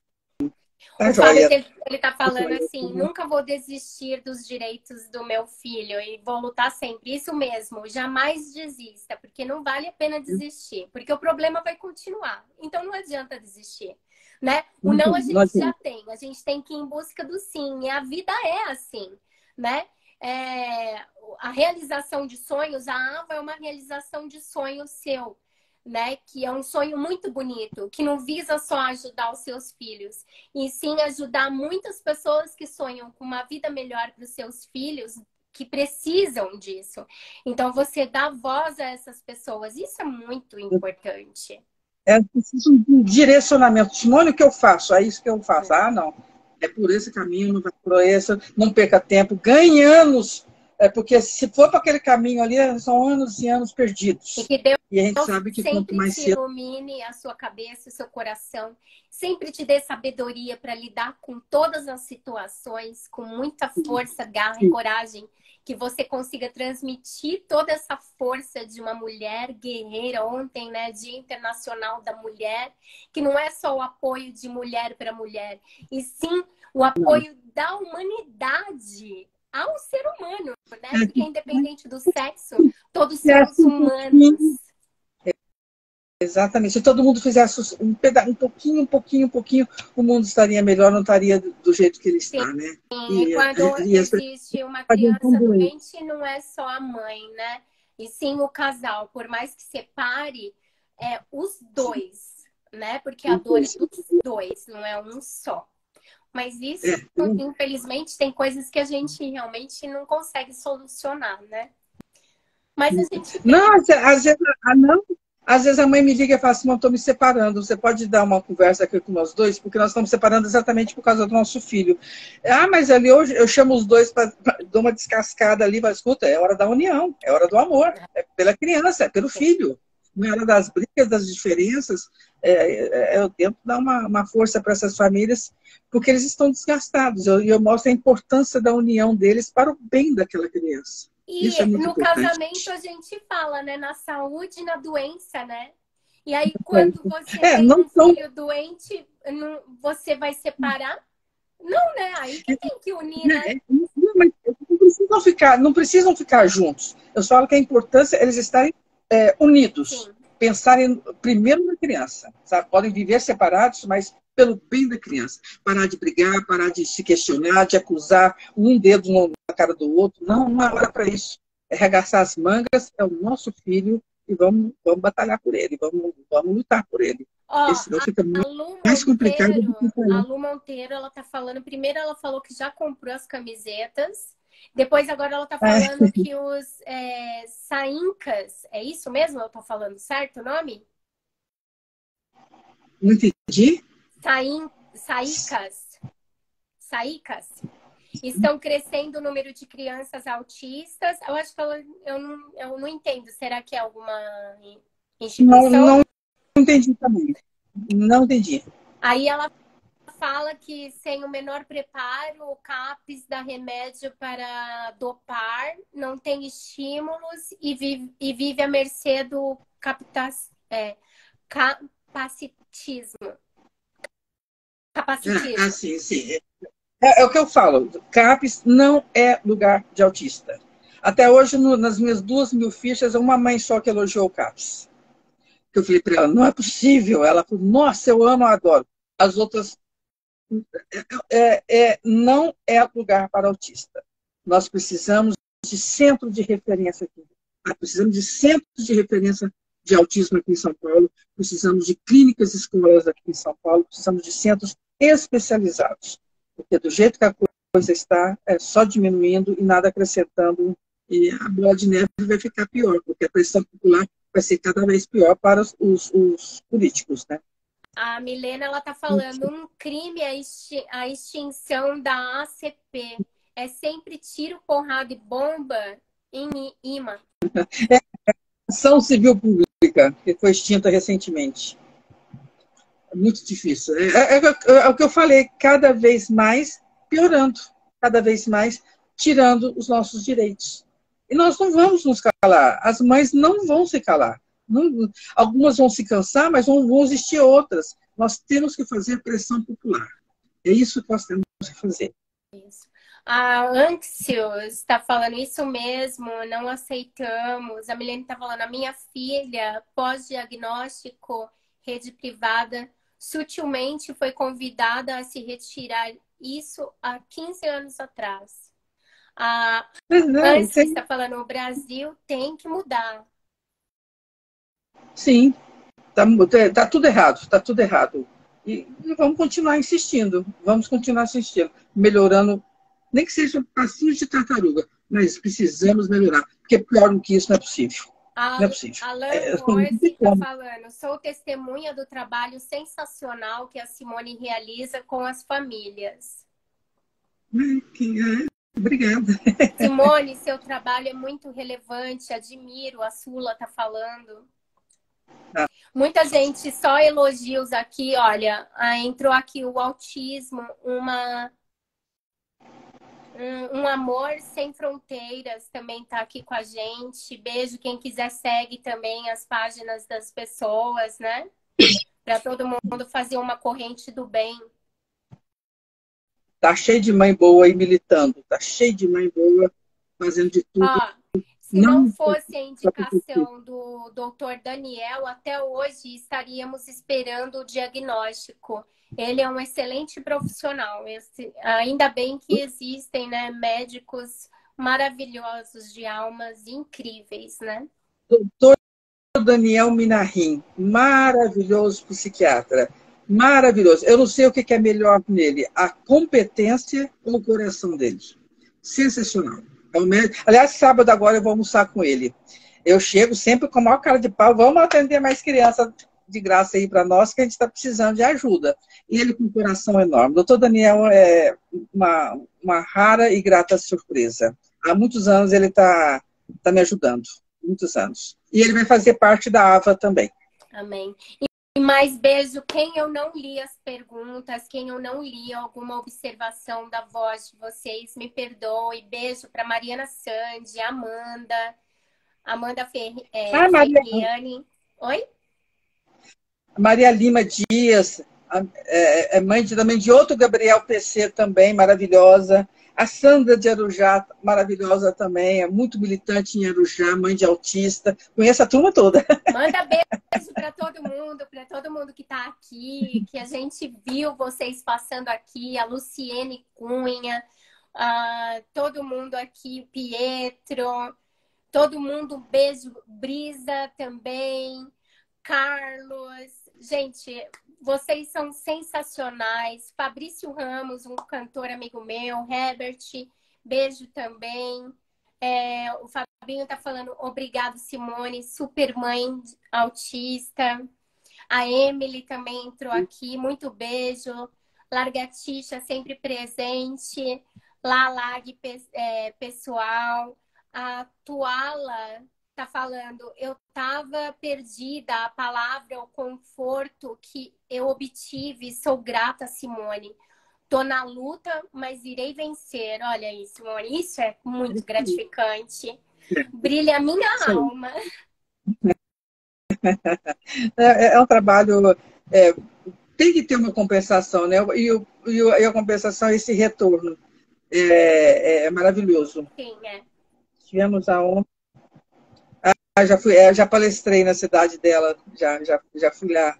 Speaker 1: O Fábio, ele está falando assim, nunca vou desistir dos direitos do meu filho e vou lutar sempre. Isso mesmo, jamais desista, porque não vale a pena desistir, porque o problema vai continuar. Então não adianta desistir, né? O não a gente já tem, a gente tem que ir em busca do sim, e a vida é assim, né? A realização de sonhos, a Ava é uma realização de sonho seu, né? Que é um sonho muito bonito, que não visa só ajudar os seus filhos, e sim ajudar muitas pessoas que sonham com uma vida melhor para os seus filhos, que precisam disso. Então, você dá voz a essas pessoas, isso é muito importante.
Speaker 2: Preciso de um direcionamento. Simone, o que eu faço? É isso que eu faço. Não. É por esse caminho, não vai por esse, não perca tempo, ganhe anos. Porque se for para aquele caminho ali, são anos e anos perdidos.
Speaker 1: E
Speaker 2: a gente sabe que quanto mais
Speaker 1: cedo... ilumine a sua cabeça, o seu coração. Sempre te dê sabedoria para lidar com todas as situações, com muita força, garra e coragem. Que você consiga transmitir toda essa força de uma mulher guerreira. Ontem, né, Dia Internacional da Mulher, que não é só o apoio de mulher para mulher, e sim o apoio da humanidade ao ser humano, né? Porque independente do sexo, todos somos humanos.
Speaker 2: Exatamente. Se todo mundo fizesse um pouquinho, o mundo estaria melhor, não estaria do jeito que ele está, né?
Speaker 1: Sim, e quando existe uma criança doente, não é só a mãe, né? E sim o casal. Por mais que separe, os dois, né? Porque a dor é dos dois, não é um só. Mas isso, infelizmente, tem coisas que a gente realmente não consegue solucionar, né? Mas a gente...
Speaker 2: Não, às vezes a mãe me liga e fala assim, não, estou me separando. Você pode dar uma conversa aqui com nós dois? Porque nós estamos separando exatamente por causa do nosso filho. Mas ali hoje eu chamo os dois para dar uma descascada ali, mas escuta, é hora da união, é hora do amor. É pela criança, é pelo filho. Não é hora das brigas, das diferenças. Eu tento dar uma força para essas famílias, porque eles estão desgastados. Eu mostro a importância da união deles para o bem daquela criança.
Speaker 1: E
Speaker 2: isso é muito
Speaker 1: no
Speaker 2: importante.
Speaker 1: Casamento a gente fala, né? Na saúde e na doença, né? E aí quando você tem um filho doente, você vai separar? Não, né? Aí que tem que unir, né?
Speaker 2: Não precisam ficar juntos. Eu falo que a importância é eles estarem unidos.
Speaker 1: Sim.
Speaker 2: pensarem primeiro na criança, sabe? Podem viver separados, mas pelo bem da criança. Parar de brigar, parar de se questionar, de acusar um dedo na cara do outro. Não, não é hora para isso. É arregaçar as mangas, é o nosso filho e vamos batalhar por ele, vamos lutar por ele.
Speaker 1: Ó,
Speaker 2: Senão fica
Speaker 1: a Lu
Speaker 2: mais complicado do que
Speaker 1: Monteiro, a
Speaker 2: falar.
Speaker 1: Lu Monteiro, ela tá falando, primeiro ela falou que já comprou as camisetas, depois agora ela tá falando que os saincas, é isso mesmo? Eu tô falando certo o nome?
Speaker 2: Não entendi?
Speaker 1: Saicas. Estão crescendo o número de crianças autistas. Eu acho que eu não entendo. Será que é alguma instituição?
Speaker 2: Não entendi também. Não entendi.
Speaker 1: Aí ela fala que sem o menor preparo, o CAPES dá remédio para dopar, não tem estímulos e vive à mercê do capacitismo.
Speaker 2: Assim, sim. É o que eu falo. CAPES não é lugar de autista. Até hoje, nas minhas 2.000 fichas, uma mãe só que elogiou o CAPES. Que eu falei para ela, não é possível. Ela falou, nossa, eu amo, eu adoro. As outras não é lugar para autista. Nós precisamos de centro de referência aqui. Precisamos de centros de referência de autismo aqui em São Paulo, precisamos de clínicas e escolas aqui em São Paulo, precisamos de centros especializados. Porque do jeito que a coisa está, é só diminuindo e nada acrescentando, e a bola de neve vai ficar pior, porque a pressão popular vai ser cada vez pior para os políticos, né?
Speaker 1: A Milena, ela tá falando, um crime a extinção da ACP. É sempre tiro, porrada e bomba em imã.
Speaker 2: Ação Civil Pública, que foi extinta recentemente. É muito difícil. É o que eu falei, cada vez mais piorando, cada vez mais tirando os nossos direitos. E nós não vamos nos calar. As mães não vão se calar. Não, algumas vão se cansar, mas vão existir outras. Nós temos que fazer pressão popular. É isso que nós temos que fazer.
Speaker 1: Isso. A Anxious está falando isso mesmo, não aceitamos. A Milene está falando, a minha filha, pós-diagnóstico, rede privada, sutilmente foi convidada a se retirar isso há 15 anos atrás. A Anxious está falando, o Brasil tem que mudar.
Speaker 2: Sim, tá tudo errado, está tudo errado. E vamos continuar insistindo, melhorando, nem que seja passinhos de tartaruga, mas precisamos melhorar, porque pior do que isso não é possível. Não é possível.
Speaker 1: Alan Orsi está falando, sou testemunha do trabalho sensacional que a Simone realiza com as famílias.
Speaker 2: Obrigada.
Speaker 1: Simone, seu trabalho é muito relevante, admiro, a Sula está falando. Muita gente, só elogios aqui, olha, entrou aqui o autismo, um amor sem fronteiras também está aqui com a gente. Beijo, quem quiser segue também as páginas das pessoas, né? Para todo mundo fazer uma corrente do bem.
Speaker 2: Tá cheio de mãe boa aí militando, tá cheio de mãe boa fazendo de tudo.
Speaker 1: Se não fosse a indicação do doutor Daniel, até hoje estaríamos esperando o diagnóstico. Ele é um excelente profissional. Ainda bem que existem, né, médicos maravilhosos de almas incríveis, né?
Speaker 2: Doutor Daniel Minarim, maravilhoso psiquiatra. Maravilhoso. Eu não sei o que é melhor nele, a competência ou o coração dele. Sensacional. Aliás, sábado agora eu vou almoçar com ele. Eu chego sempre com a maior cara de pau, vamos atender mais crianças de graça aí para nós, que a gente está precisando de ajuda. E ele com um coração enorme. O doutor Daniel é uma rara e grata surpresa. Há muitos anos ele está me ajudando. Muitos anos. E ele vai fazer parte da AVA também.
Speaker 1: Amém. E mais beijo, quem eu não li as perguntas, quem eu não li alguma observação da voz de vocês, me perdoe. Beijo para Mariana Sandi, Amanda Ferriani. Oi?
Speaker 2: Maria Lima Dias, é mãe também de outro Gabriel PC também, maravilhosa. A Sandra de Arujá, maravilhosa também, é muito militante em Arujá, mãe de autista. Conheço a turma toda.
Speaker 1: Manda beijo para todo mundo que está aqui, que a gente viu vocês passando aqui, a Luciene Cunha, todo mundo aqui, Pietro, todo mundo, um beijo, Brisa também, Carlos. Gente, vocês são sensacionais. Fabrício Ramos, um cantor amigo meu, Herbert, beijo também. O Fabinho tá falando, obrigado, Simone, super mãe autista. A Emily também entrou aqui, muito beijo. Largatixa sempre presente. Lalag, pessoal. A Tuala tá falando, eu tava perdida, a palavra, o conforto que eu obtive, sou grata, Simone. Tô na luta, mas irei vencer. Olha aí, Simone, isso é muito gratificante. Brilha a minha alma.
Speaker 2: É um trabalho, tem que ter uma compensação, né? E a compensação é esse retorno. É maravilhoso.
Speaker 1: Sim, é.
Speaker 2: Tivemos a honra. Já palestrei na cidade dela, já fui lá